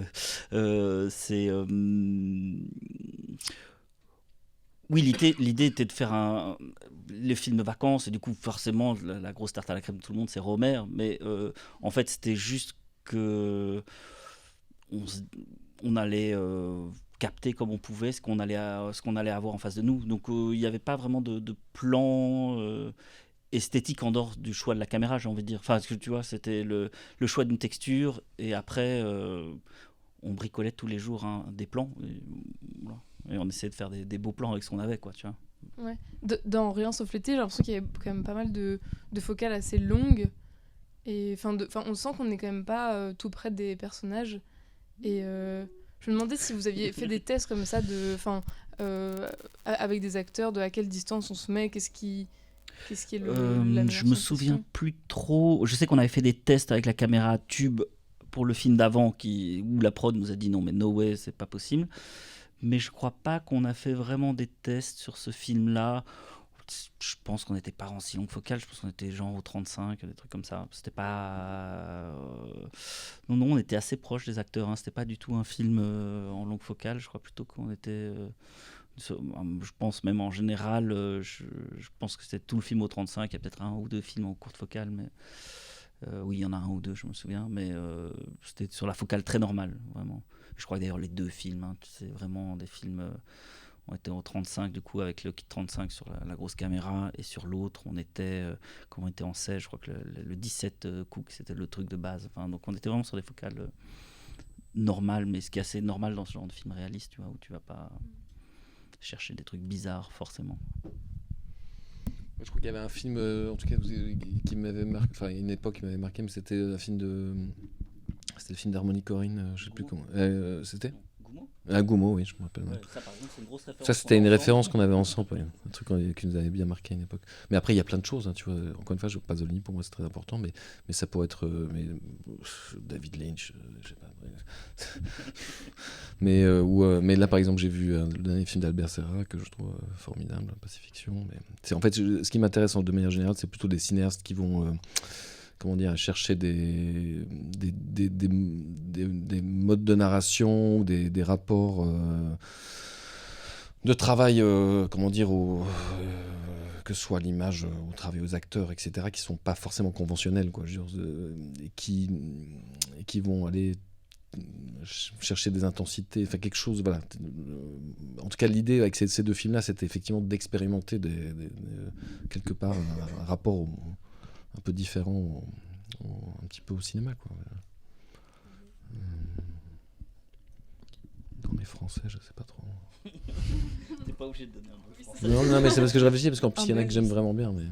oui, l'idée était de faire les films vacances, et du coup, forcément, la grosse tarte à la crème de tout le monde, c'est Romer. Mais en fait, c'était juste que on allait capter comme on pouvait ce qu'on allait avoir en face de nous. Donc, il n'y avait pas vraiment de plan esthétique en dehors du choix de la caméra, j'ai envie de dire. Enfin, parce que tu vois, c'était le choix d'une texture, et après, on bricolait tous les jours des plans. Et, voilà. Et on essayait de faire des beaux plans avec ce qu'on avait, quoi, tu vois. Ouais. Dans Rien sauf l'été, j'ai l'impression qu'il y a quand même pas mal de focales assez longues. Et on sent qu'on n'est quand même pas tout près des personnages. Et je me demandais si vous aviez fait des tests comme ça avec des acteurs, de à quelle distance on se met, qu'est-ce qui est la je me souviens plus trop. Je sais qu'on avait fait des tests avec la caméra tube pour le film d'avant, où la prod nous a dit non, mais no way, c'est pas possible. Mais je crois pas qu'on a fait vraiment des tests sur ce film-là. Je pense qu'on n'était pas en si longue focale, je pense qu'on était genre au 35, des trucs comme ça. C'était pas... Non, on était assez proche des acteurs, hein. C'était pas du tout un film en longue focale, je crois plutôt qu'on était... je pense même en général, je pense que c'était tout le film au 35, il y a peut-être 1 ou 2 films en courte focale, mais... oui, il y en a 1 ou 2, je me souviens, mais c'était sur la focale très normale, vraiment. Je crois que d'ailleurs les 2 films, c'est vraiment des films... on était au 35 du coup avec le kit 35 sur la grosse caméra, et sur l'autre on était en 16, je crois que le 17 Cook c'était le truc de base. Enfin, donc on était vraiment sur des focales normales, mais ce qui est assez normal dans ce genre de film réaliste, tu vois, où tu vas pas chercher des trucs bizarres forcément. Je crois qu'il y avait un film, en tout cas, qui m'avait marqué, enfin une époque qui m'avait marqué, mais c'était un film c'était le film d'Harmony Korine, je sais plus comment. C'était Goumo ? Goumo, oui, je me rappelle. Ouais, ça par exemple c'est une grosse référence. Ça, c'était une référence qu'on avait ensemble, ouais. Un truc qui nous avait bien marqué à une époque. Mais après, il y a plein de choses, tu vois. Encore une fois, Pasolini, pour moi, c'est très important, mais ça pourrait être David Lynch, je sais pas. mais là, par exemple, j'ai vu le dernier film d'Albert Serra que je trouve formidable, Pacifiction. Mais en fait, ce qui m'intéresse de manière générale, c'est plutôt des cinéastes qui vont... chercher des modes de narration, des rapports de travail, que ce soit l'image, au travail aux acteurs, etc., qui sont pas forcément conventionnels, quoi, et qui vont aller chercher des intensités, enfin quelque chose, voilà. En tout cas, l'idée avec ces 2 films-là, c'était effectivement d'expérimenter quelque part un rapport un peu différent un petit peu au cinéma, quoi. Dans les français, je sais pas trop. T'es pas obligé de donner un mot français. Non, mais c'est parce que je réfléchis, parce qu'en plus il y en a que j'aime vraiment bien, mais...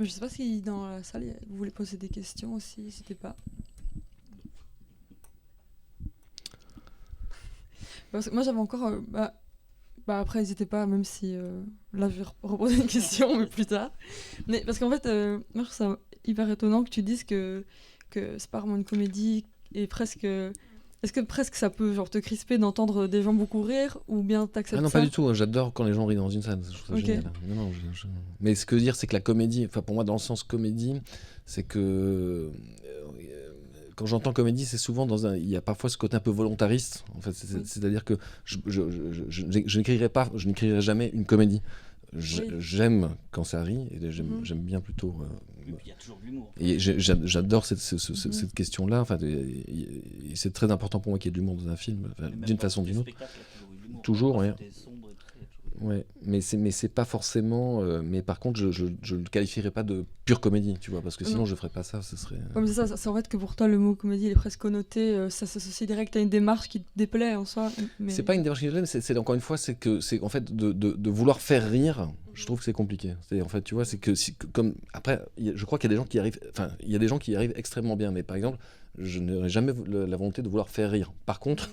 Je sais pas si dans la salle vous voulez poser des questions aussi, n'hésitez pas. Parce que moi j'avais encore... après, n'hésitez pas, même si là je vais reposer une question, mais plus tard. Mais parce qu'en fait, moi je trouve ça hyper étonnant que tu dises que c'est pas vraiment une comédie, et presque. Est-ce que presque ça peut genre te crisper d'entendre des gens beaucoup rire, ou bien t'acceptes ça ? Ah non, pas du tout, j'adore quand les gens rient dans une salle, je trouve ça génial. Non, mais ce que je veux dire, c'est que la comédie, enfin pour moi, dans le sens comédie, c'est que. Quand j'entends comédie, c'est souvent il y a parfois ce côté un peu volontariste. En fait, c'est-à-dire que je n'écrirai jamais une comédie. J'aime quand ça rit, et j'aime bien plutôt. Et puis il y a toujours de l'humour. Et j'adore cette question-là. Enfin, et c'est très important pour moi qu'il y ait de l'humour dans un film, d'une façon ou d'une autre. Toujours, oui. Ouais, mais c'est pas forcément. Mais par contre, je le qualifierais pas de pure comédie, tu vois, parce que sinon je ferais pas ça. Ce serait. Comme c'est en fait que pour toi le mot comédie il est presque connoté, ça s'associe direct à une démarche qui te déplaît en soi. Mais... C'est pas une démarche qui me déplaît, mais c'est encore une fois, c'est en fait de vouloir faire rire. Je trouve que c'est compliqué. C'est en fait, tu vois, c'est que comme après, je crois qu'il y a des gens qui arrivent. Enfin, il y a des gens qui y arrivent extrêmement bien, mais par exemple, je n'aurais jamais la volonté de vouloir faire rire. Par contre.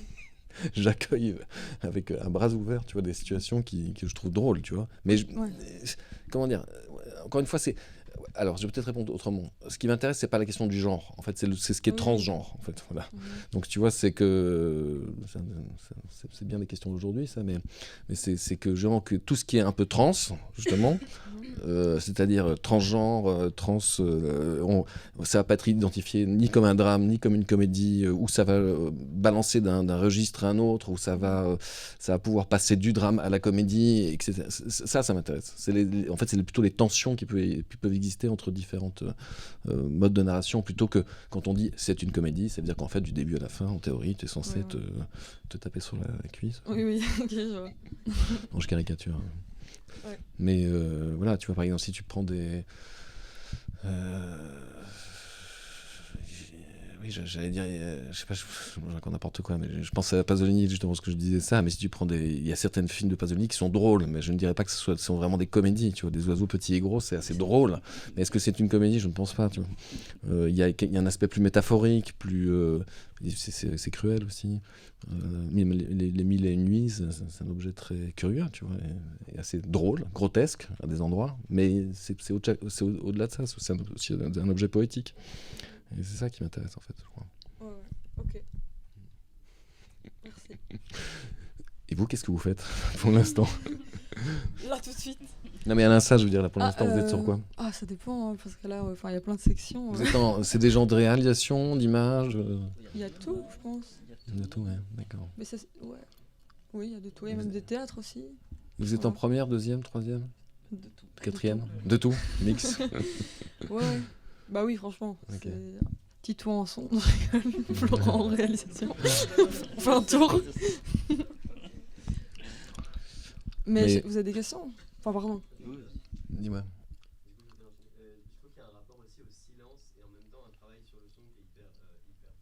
J'accueille avec un bras ouvert, tu vois, des situations que je trouve drôles, tu vois. Mais comment dire, encore une fois, c'est alors, je vais peut-être répondre autrement. Ce qui m'intéresse, c'est pas la question du genre. En fait, c'est ce qui est Oui. transgenre. En fait, voilà. Mhm. Donc, tu vois, c'est que c'est bien des questions d'aujourd'hui, ça, mais c'est que justement que tout ce qui est un peu trans, justement, c'est-à-dire transgenre, ça va pas être identifié ni comme un drame, ni comme une comédie, où ça va balancer d'un registre à un autre, où ça va pouvoir passer du drame à la comédie, etc. Ça m'intéresse. En fait, c'est plutôt les tensions qui peuvent exister entre différentes modes de narration, plutôt que quand on dit c'est une comédie, ça veut dire qu'en fait, du début à la fin, en théorie, tu es censé Ouais. te taper sur la cuisse. Oui, ok, je vois. Non, je caricature. Ouais. Mais voilà, tu vois, par exemple, si tu prends des... Oui, j'allais dire, je sais pas, je raconte n'importe quoi, mais je pense à Pasolini, justement, parce que je disais ça, mais si tu prends il y a certains films de Pasolini qui sont drôles, mais je ne dirais pas que ce sont vraiment des comédies, tu vois, des oiseaux petits et gros, c'est assez drôle, mais est-ce que c'est une comédie? Je ne pense pas, tu vois. Il y a un aspect plus métaphorique, plus... c'est cruel aussi. Même les Mille et une nuits, c'est un objet très curieux, tu vois, et assez drôle, grotesque à des endroits, mais c'est au-delà de ça, c'est aussi un objet poétique. Et c'est ça qui m'intéresse en fait, je crois. Ouais, ok. Merci. Et vous, qu'est-ce que vous faites pour l'instant? Là, tout de suite. Non mais Alain, ça, je veux dire, là pour l'instant, vous êtes sur quoi? Ah, ça dépend, hein, parce que là, il y a plein de sections. Vous êtes c'est des gens de réalisation, d'image Il y a tout, je pense. De tout, ouais, d'accord. Mais ça, ouais. Oui, il y a de tout. Il y a même des théâtres aussi. Vous êtes en première, deuxième, troisième, De tout. quatrième? De tout, mix. Ouais. Bah oui, franchement. Ok. C'est Tito en son, je rigole. Florent en réalisation. On fait un tour. Mais vous avez des questions? Enfin, pardon. Dis-moi. Je trouve qu'il y a un rapport aussi au silence et en même temps un travail sur le son qui est hyper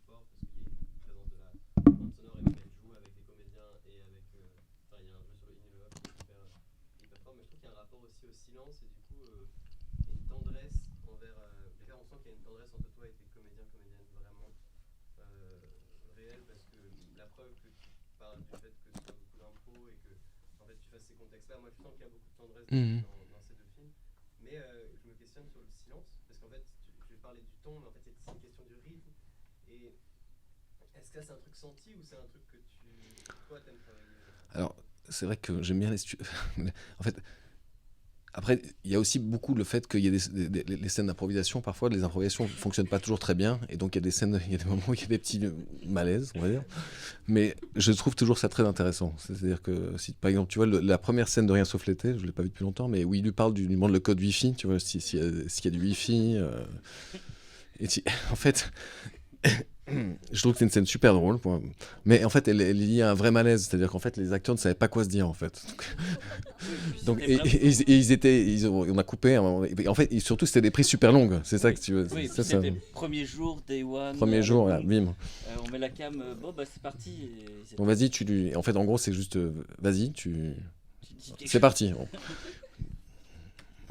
fort parce qu'il y a une présence de la bande sonore et qu'elle joue avec les comédiens et avec. Enfin, il y a un jeu sur le in et le up qui est hyper fort, mais je trouve qu'il y a un rapport aussi au silence et du coup une tendresse envers. Déjà, on sent qu'il y a une tendresse entre toi et tes comédiens, comédiennes vraiment réelle parce que la preuve que tu parles du fait que tu as beaucoup d'impro et que en fait tu fasses ces contextes-là, moi je sens qu'il y a beaucoup de tendresse dans ces deux films. Mais je me questionne sur le silence, parce qu'en fait, je vais parler du ton, mais en fait, c'est une question du rythme. Et est-ce que c'est un truc senti ou c'est un truc que toi, t'aimes travailler? Alors, c'est vrai que j'aime bien en fait, après, il y a aussi beaucoup le fait qu'il y a les scènes d'improvisation, parfois, les improvisations ne fonctionnent pas toujours très bien, et donc il y a des moments où il y a des petits malaises, on va dire. Mais je trouve toujours ça très intéressant. C'est-à-dire que, si, par exemple, tu vois, la première scène de Rien sauf l'été, je ne l'ai pas vu depuis longtemps, mais où il lui lui demande le code Wi-Fi, tu vois, s'il y a du Wi-Fi. En fait, je trouve que c'est une scène super drôle, mais en fait, elle y a un vrai malaise. C'est-à-dire qu'en fait, les acteurs ne savaient pas quoi se dire, en fait. Donc, on a coupé à un moment. En fait, et surtout, c'était des prises super longues. C'est ça que tu veux. Oui, ça, c'était premier jour, day one. Premier jour, là, bim. On met la cam, bon bah c'est parti. Donc vas-y, en fait, en gros, c'est juste, vas-y, c'est parti. Bon.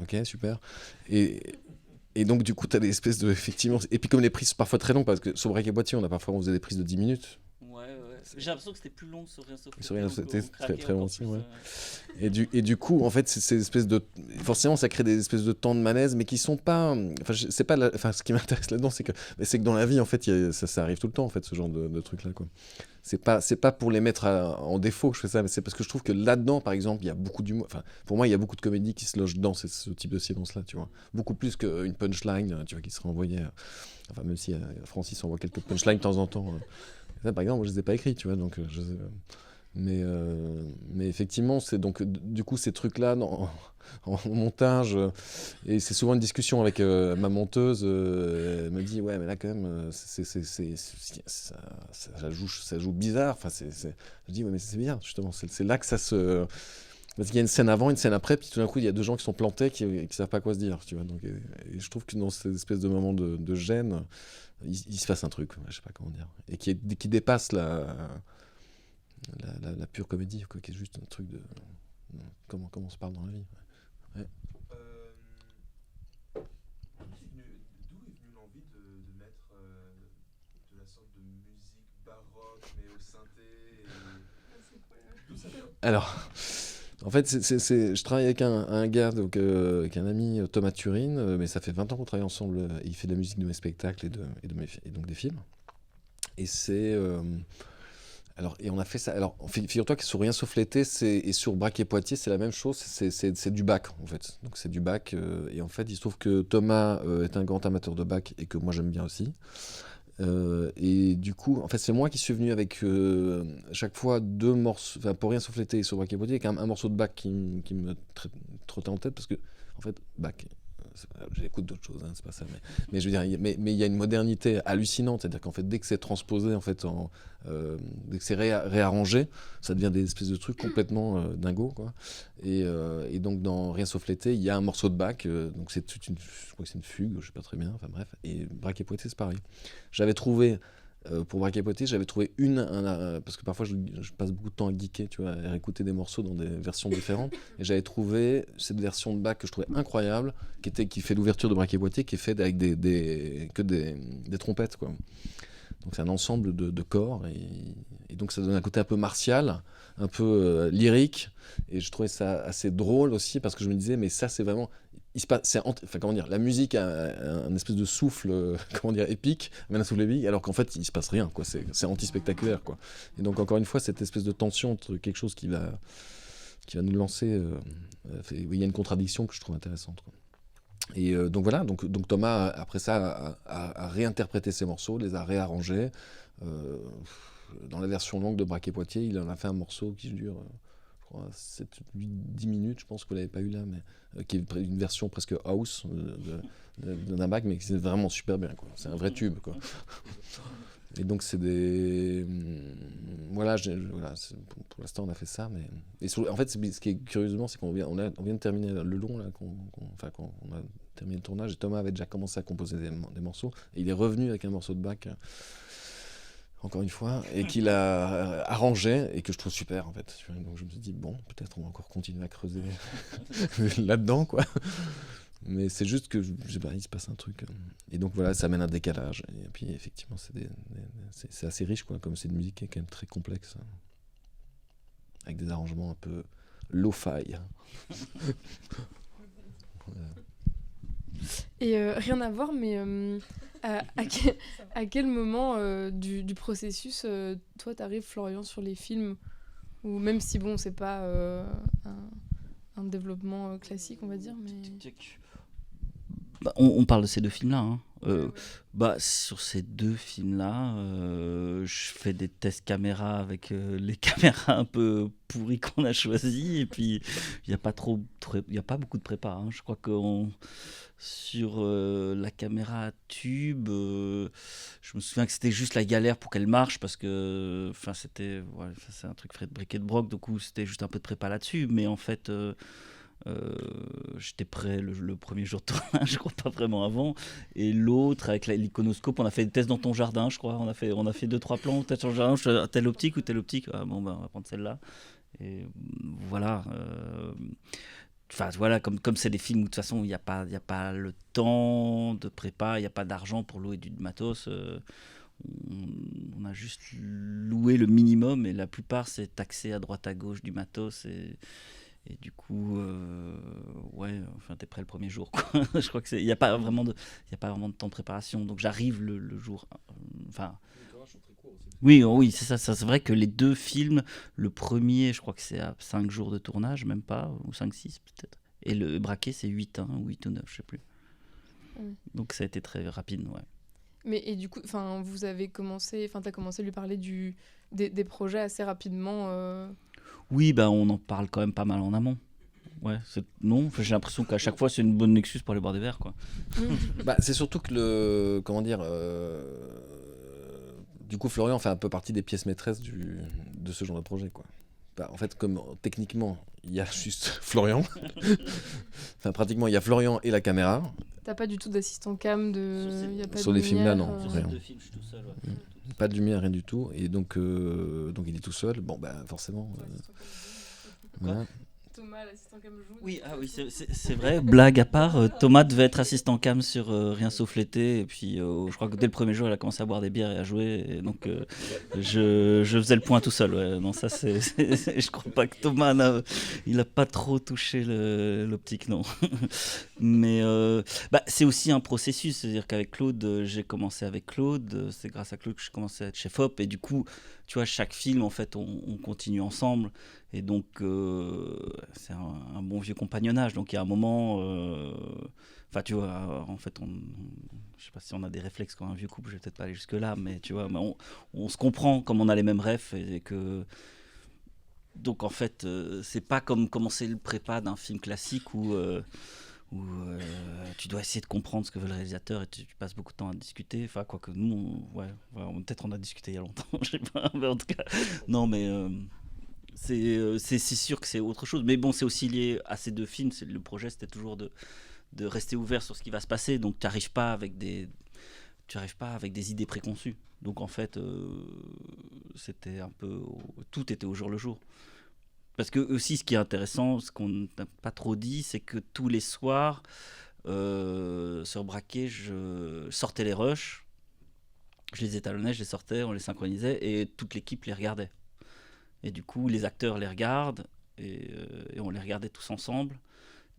Ok, super. Et donc, du coup, tu as des espèces de. Effectivement. Et puis, comme les prises sont parfois très longues, parce que sur Break et Boîtier, on faisait des prises de 10 minutes. Ouais. J'ai l'impression que c'était plus long sur Rien sauf l'été. Sur Rien sauf l'été, on craquait très long encore aussi, plus, ouais. Et du coup, en fait, c'est ces espèces de. Forcément, ça crée des espèces de temps de malaise, mais qui sont pas. Enfin, c'est pas. Enfin, ce qui m'intéresse là-dedans, c'est que dans la vie, en fait, ça arrive tout le temps, en fait, ce genre de trucs-là, quoi. C'est pas pour les mettre en défaut que je fais ça, mais c'est parce que je trouve que là-dedans, par exemple, il y a beaucoup d'humour. Enfin, pour moi, il y a beaucoup de comédies qui se logent dans ce type de silence-là, tu vois. Beaucoup plus qu'une punchline, tu vois, qui serait envoyée. Enfin, même si Francis envoie quelques punchlines de temps en temps. Ça, par exemple, moi, je les ai pas écrits, tu vois, donc je sais. Mais effectivement, c'est donc du coup ces trucs-là en montage, et c'est souvent une discussion avec ma monteuse. Elle me dit ouais, mais là quand même, ça joue bizarre. Enfin, je dis ouais, mais c'est bien justement. C'est là que ça se. Parce qu'il y a une scène avant, une scène après, puis tout d'un coup, il y a deux gens qui sont plantés, qui savent pas quoi se dire, tu vois. Donc, et je trouve que dans cette espèce de moment de gêne, il se passe un truc, je sais pas comment dire, et qui dépasse la pure comédie, quoi, qui est juste un truc de comment on se parle dans la vie. Ouais. D'où est venue l'envie de mettre de la sorte de musique baroque, mais au synthé D'où ça vient? Alors, En fait, je travaille avec un gars, donc, avec un ami, Thomas Turin, mais ça fait 20 ans qu'on travaille ensemble. Et il fait de la musique de mes spectacles et donc des films. Et alors, et on a fait ça. Alors, figure-toi que sur Rien sauf l'été et sur Braque et Poitiers, c'est la même chose. C'est du Bach, en fait. Donc, c'est du Bach. Et en fait, il se trouve que Thomas est un grand amateur de Bach et que moi, j'aime bien aussi. Et du coup, en fait, c'est moi qui suis venu avec chaque fois 2 morceaux, enfin pour Rien sauf l'été et sur Braque et Poitiers, avec un morceau de Bach qui me trottait en tête parce que, en fait, Bach, j'écoute d'autres choses, hein, c'est pas ça, mais je veux dire, mais il y a une modernité hallucinante, c'est-à-dire qu'en fait, dès que c'est transposé, en fait, dès que c'est réarrangé, ça devient des espèces de trucs complètement dingos, quoi. Et donc, dans Rien sauf l'été, il y a un morceau de Bach, donc je crois que c'est une fugue, je sais pas très bien, enfin bref, et Braque et Poitiers, c'est pareil. J'avais trouvé, pour Braque et Poitiers, j'avais trouvé parce que parfois je passe beaucoup de temps à geeker, tu vois, à réécouter des morceaux dans des versions différentes, et j'avais trouvé cette version de Bach que je trouvais incroyable, qui fait l'ouverture de Braque et Poitiers, qui est faite avec des trompettes, quoi. Donc c'est un ensemble de corps, et donc ça donne un côté un peu martial, un peu lyrique, et je trouvais ça assez drôle aussi, parce que je me disais, mais ça c'est vraiment... comment dire, la musique a un espèce de souffle épique, mais un souffle épique, alors qu'en fait il se passe rien, quoi. C'est anti-spectaculaire, quoi. Et donc encore une fois, cette espèce de tension entre quelque chose qui va nous lancer, il y a une contradiction que je trouve intéressante, quoi. Et donc voilà, donc Thomas après ça a réinterprété ces morceaux, les a réarrangés. Dans la version longue de Braque et Poitiers, il en a fait un morceau qui dure, je crois, 7-10 minutes, je pense que vous l'avez pas eu là, mais qui est une version presque house d'un Bach, mais qui est vraiment super bien, quoi. C'est un vrai tube, quoi. Et donc c'est des... Voilà, pour l'instant on a fait ça, mais... en fait, ce qui est curieusement, c'est qu'on vient de terminer le long, là, quand on a terminé le tournage, et Thomas avait déjà commencé à composer des morceaux, et il est revenu avec un morceau de Bach, encore une fois, et qu'il a arrangé, et que je trouve super, en fait. Donc je me suis dit, bon, peut-être on va encore continuer à creuser là-dedans, quoi. Mais c'est juste que, je sais pas, il se passe un truc. Et donc voilà, ça amène un décalage. Et puis effectivement, c'est assez riche, quoi, comme c'est une musique qui est quand même très complexe, hein, avec des arrangements un peu lo-fi. Et rien à voir, mais à quel moment du processus, toi, t'arrives, Florian, sur les films, ou même si, bon, c'est pas un développement classique, on va dire, mais... Bah, on parle de ces 2 films-là, hein. Bah, sur ces 2 films-là, je fais des tests caméra avec les caméras un peu pourries qu'on a choisies, et puis il n'y a pas beaucoup de prépa, hein. Je crois que sur la caméra tube, je me souviens que c'était juste la galère pour qu'elle marche, parce que c'est un truc fait de bric et de broc, du coup c'était juste un peu de prépa là-dessus, mais en fait... j'étais prêt le premier jour de tournage, je crois, pas vraiment avant. Et l'autre, avec l'iconoscope, on a fait des tests dans ton jardin, je crois. On a fait 2-3 plans, peut-être sur le jardin, telle optique ou telle optique. Ah, bon, ben, on va prendre celle-là. Et voilà. Enfin, voilà, comme c'est des films où de toute façon il n'y a pas le temps de prépa, il n'y a pas d'argent pour louer du matos. On a juste loué le minimum, et la plupart c'est taxé à droite à gauche du matos, et du coup, ouais, enfin, t'es prêt le premier jour, quoi. Je crois que il n'y a pas vraiment de temps de préparation. Donc j'arrive le jour. Enfin. Oui, c'est ça. C'est vrai que les 2 films, le premier, je crois que c'est à 5 jours de tournage, même pas, ou 5-6 peut-être. Et le Braquet, c'est 8, hein, ou 8 ou 9, je sais plus. Donc ça a été très rapide, ouais. Mais et du coup, vous avez commencé, t'as commencé à lui parler des projets assez rapidement. Oui, bah, on en parle quand même pas mal en amont. Ouais, non, j'ai l'impression qu'à chaque fois c'est une bonne excuse pour aller boire des verres, quoi. Bah, c'est surtout que du coup, Florian fait un peu partie des pièces maîtresses de ce genre de projet, quoi. Bah, en fait, comme techniquement, il y a juste Florian. Enfin, pratiquement, il y a Florian et la caméra. T'as pas du tout d'assistant cam, y a pas sur de les films là, lumière, non, Sur rien. ces 2 films, je suis tout seul. Ouais. Pas de lumière, rien du tout. Et donc il est tout seul. Bon, bah, forcément. Voilà. Thomas, l'assistant cam, joue. Oui, ah oui, c'est vrai. Blague à part, Thomas devait être assistant cam sur Rien sauf l'été. Et puis, je crois que dès le premier jour, il a commencé à boire des bières et à jouer. Et donc, je faisais le point tout seul. Ouais. Non, ça, je crois pas que Thomas, il a pas trop touché l'optique, non. Mais c'est aussi un processus. C'est-à-dire qu'avec Claude, j'ai commencé avec Claude. C'est grâce à Claude que j'ai commencé à être chef-op. Et du coup, tu vois, chaque film, en fait, on continue ensemble. Et donc, c'est un bon vieux compagnonnage. Donc, il y a un moment... Enfin, tu vois, en fait, je sais pas si on a des réflexes quand un vieux couple, je vais peut-être pas aller jusque-là, mais tu vois, on se comprend comme on a les mêmes refs et que... Donc, en fait, c'est pas comme commencer le prépa d'un film classique où tu dois essayer de comprendre ce que veut le réalisateur et tu passes beaucoup de temps à discuter. Enfin, quoique nous, peut-être on a discuté il y a longtemps, je sais pas, mais en tout cas... Non, mais... c'est sûr que c'est autre chose, mais bon, c'est aussi lié à ces deux films. Le projet, c'était toujours de rester ouvert sur ce qui va se passer, donc tu n'arrives pas avec des idées préconçues. Donc en fait, c'était un peu, tout était au jour le jour. Parce que aussi, ce qui est intéressant, ce qu'on n'a pas trop dit, c'est que tous les soirs sur Braquet, je sortais les rushs, je les étalonnais, je les sortais, on les synchronisait et toute l'équipe les regardait. Et du coup, les acteurs les regardent et on les regardait tous ensemble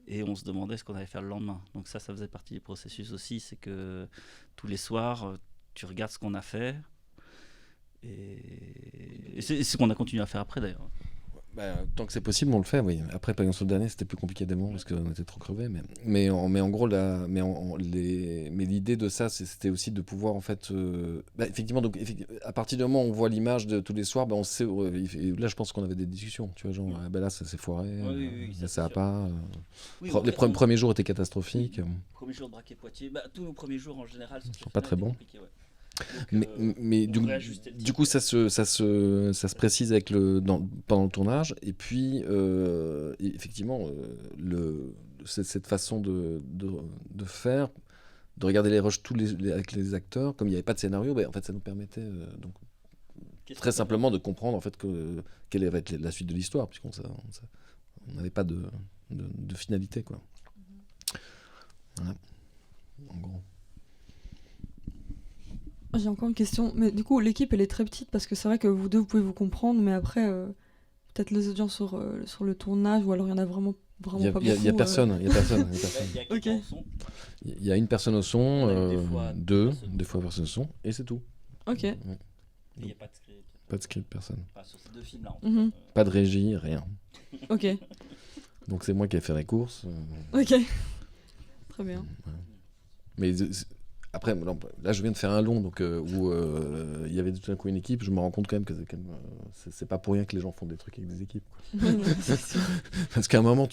et on se demandait ce qu'on allait faire le lendemain. Donc ça faisait partie du processus aussi, c'est que tous les soirs, tu regardes ce qu'on a fait et c'est ce qu'on a continué à faire après d'ailleurs. Tant que c'est possible, on le fait, oui. Après, par exemple, le dernier, c'était plus compliqué des moments parce qu'on était trop crevés. Mais en gros, l'idée de ça, c'était aussi de pouvoir, en fait... effectivement, donc, à partir du moment où on voit l'image de tous les soirs, on sait... là, je pense qu'on avait des discussions, tu vois, genre, là, ça s'est foiré, ça va pas... les premiers jours étaient catastrophiques. Premiers jours de Braquet-Poitiers, tous nos premiers jours, en général, sont pas très bons. Ouais. Donc, mais du coup, ça se précise avec pendant le tournage. Et puis, effectivement, cette façon de faire, de regarder les rushs avec les acteurs, comme il n'y avait pas de scénario, en fait, ça nous permettait donc, très simplement de comprendre en fait, quelle va être la suite de l'histoire, puisqu'on n'avait pas de finalité, quoi. Voilà, en gros. J'ai encore une question, mais du coup l'équipe elle est très petite parce que c'est vrai que vous deux vous pouvez vous comprendre, mais après peut-être les audiences sur le tournage ou alors il y en a vraiment pas beaucoup. Il y a personne. Il y a Ok. Il y a une personne au son, deux fois personne au son, et c'est tout. Ok. Ouais. Il n'y a pas de script. Pas de script, personne. Pas sur ces deux films-là. Pas de régie, rien. Ok. Donc c'est moi qui ai fait les courses. Ok. Très bien. Mais après, là, je viens de faire un long donc, où il y avait tout d'un coup une équipe. Je me rends compte quand même que c'est pas pour rien que les gens font des trucs avec des équipes, quoi. Parce qu'à un moment,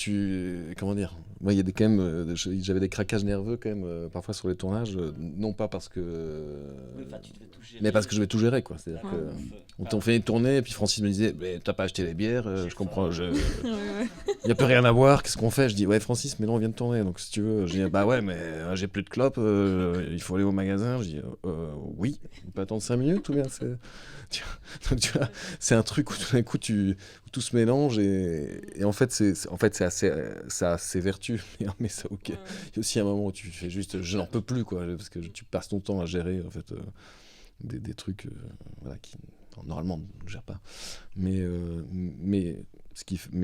comment dire, moi, il y a quand même, j'avais des craquages nerveux quand même parfois sur les tournages, non pas parce que, mais parce que je vais tout gérer, quoi. C'est-à-dire que on fait une tournée et puis Francis me disait, mais t'as pas acheté les bières, je comprends, il y a plus rien à boire, qu'est-ce qu'on fait? Je dis ouais Francis, mais là on vient de tourner, donc si tu veux, je dis bah ouais, mais j'ai plus de clopes, il faut aller au magasin. Je dis oui, on peut attendre 5 minutes ou bien tu vois, c'est un truc où tout d'un coup où tout se mélange et en fait c'est assez vertu, mais ça ok. Il y a aussi un moment où tu fais juste je n'en peux plus, quoi, parce que tu passes ton temps à gérer en fait des trucs voilà, qui normalement on ne gère pas, mais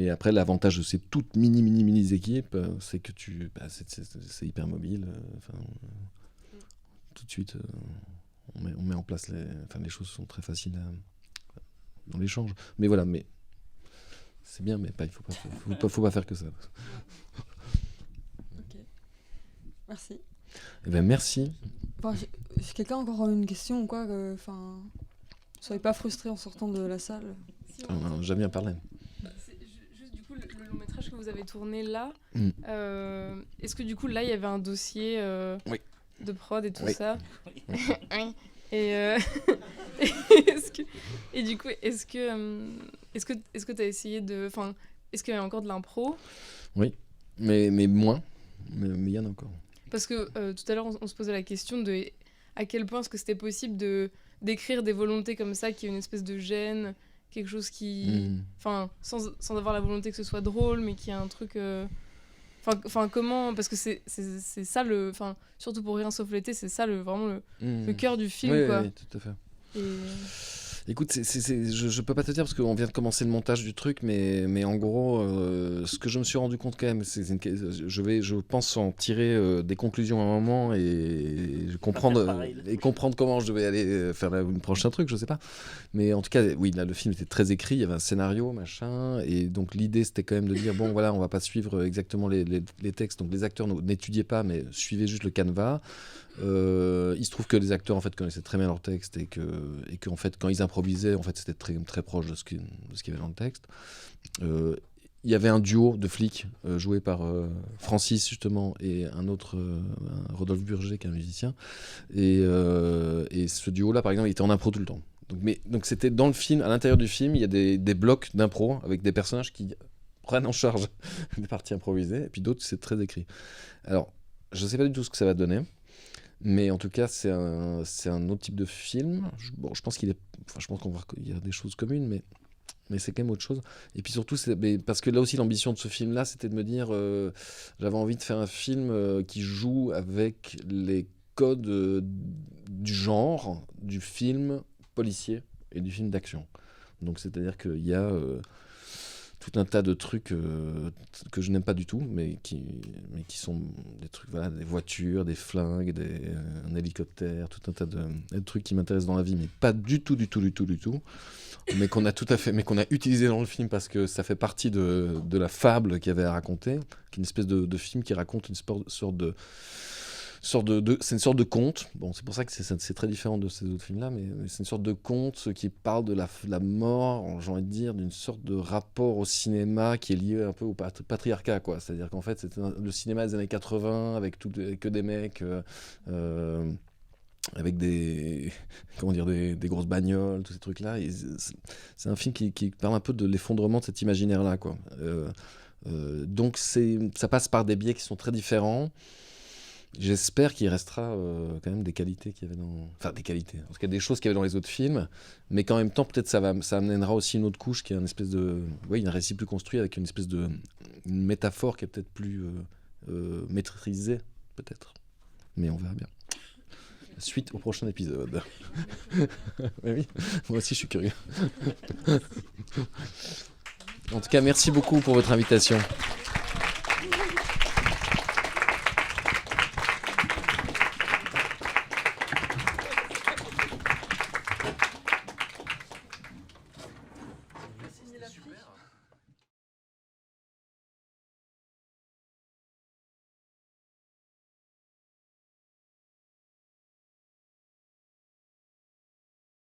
après l'avantage de ces toutes mini équipes, c'est que c'est hyper mobile, tout de suite on met en place les choses sont très faciles dans l'échange, mais voilà, mais c'est bien, mais il faut pas faire que ça. Ok, merci. Eh ben merci. Enfin, si quelqu'un a encore une question ou quoi, soyez pas frustrés en sortant de la salle. On a jamais bien parlé. Juste du coup, le long métrage que vous avez tourné là, est-ce que du coup là il y avait un dossier Oui. de prod et tout Oui. ça? Oui. Et et du coup, est-ce que tu as essayé est-ce qu'il y a encore de l'impro? Oui, mais moins, mais il y en a encore. Parce que tout à l'heure on se posait la question de à quel point est-ce que c'était possible d'écrire des volontés comme ça, qui est une espèce de gêne quelque chose qui... Enfin, sans avoir la volonté que ce soit drôle, mais qui a un truc... Enfin, comment... Parce que c'est ça le... Enfin, surtout pour Rien sauf l'été, c'est ça vraiment le cœur du film, Oui, quoi. oui, tout à fait. Et... Écoute, je peux pas te dire parce qu'on vient de commencer le montage du truc, mais en gros, ce que je me suis rendu compte quand même, je pense en tirer des conclusions à un moment et comprendre comment je vais aller faire le prochain truc, je sais pas. Mais en tout cas, oui, là le film était très écrit, il y avait un scénario, machin, et donc l'idée c'était quand même de dire bon voilà, on va pas suivre exactement les textes, donc les acteurs n'étudiez pas, mais suivez juste le canevas. Il se trouve que les acteurs en fait connaissaient très bien leur texte et que en fait quand ils improvisaient en fait c'était très très proche de ce qu'il y avait dans le texte. Il y avait un duo de flics joué par Francis justement et un autre Rodolphe Burger qui est un musicien et ce duo là par exemple il était en impro tout le temps. Donc c'était dans le film, à l'intérieur du film il y a des blocs d'impro avec des personnages qui prennent en charge des parties improvisées et puis d'autres c'est très écrit. Alors je sais pas du tout ce que ça va donner. Mais en tout cas, c'est un autre type de film. Je pense qu'il y a des choses communes, mais c'est quand même autre chose. Et puis surtout, parce que là aussi, l'ambition de ce film-là, c'était de me dire, j'avais envie de faire un film qui joue avec les codes du genre, du film policier et du film d'action. Donc, c'est-à-dire qu'il y a tout un tas de trucs que je n'aime pas du tout, mais qui sont des trucs, voilà, des voitures, des flingues, un hélicoptère, tout un tas de trucs qui m'intéressent dans la vie, mais pas du tout, mais qu'on a utilisé dans le film parce que ça fait partie de la fable qu'il y avait à raconter, qui est une espèce de film qui raconte une sorte de c'est une sorte de conte. Bon, c'est pour ça que c'est très différent de ces autres films-là, mais c'est une sorte de conte qui parle de la mort, j'ai envie de dire, d'une sorte de rapport au cinéma qui est lié un peu au patriarcat, quoi. C'est-à-dire qu'en fait, c'était le cinéma des années 80 avec que des mecs. Avec des grosses bagnoles, tous ces trucs-là. Et c'est un film qui parle un peu de l'effondrement de cet imaginaire-là, quoi. Donc ça passe par des biais qui sont très différents. J'espère qu'il restera quand même des qualités qu'il y avait dans... Enfin, des qualités. En tout cas, des choses qu'il y avait dans les autres films. Mais qu'en même temps, peut-être ça amènera aussi une autre couche qui est une espèce de... Oui, un récit plus construit avec une espèce de... Une métaphore qui est peut-être plus maîtrisée, peut-être. Mais on verra bien. Suite au prochain épisode. Mais oui, moi aussi je suis curieux. En tout cas, merci beaucoup pour votre invitation.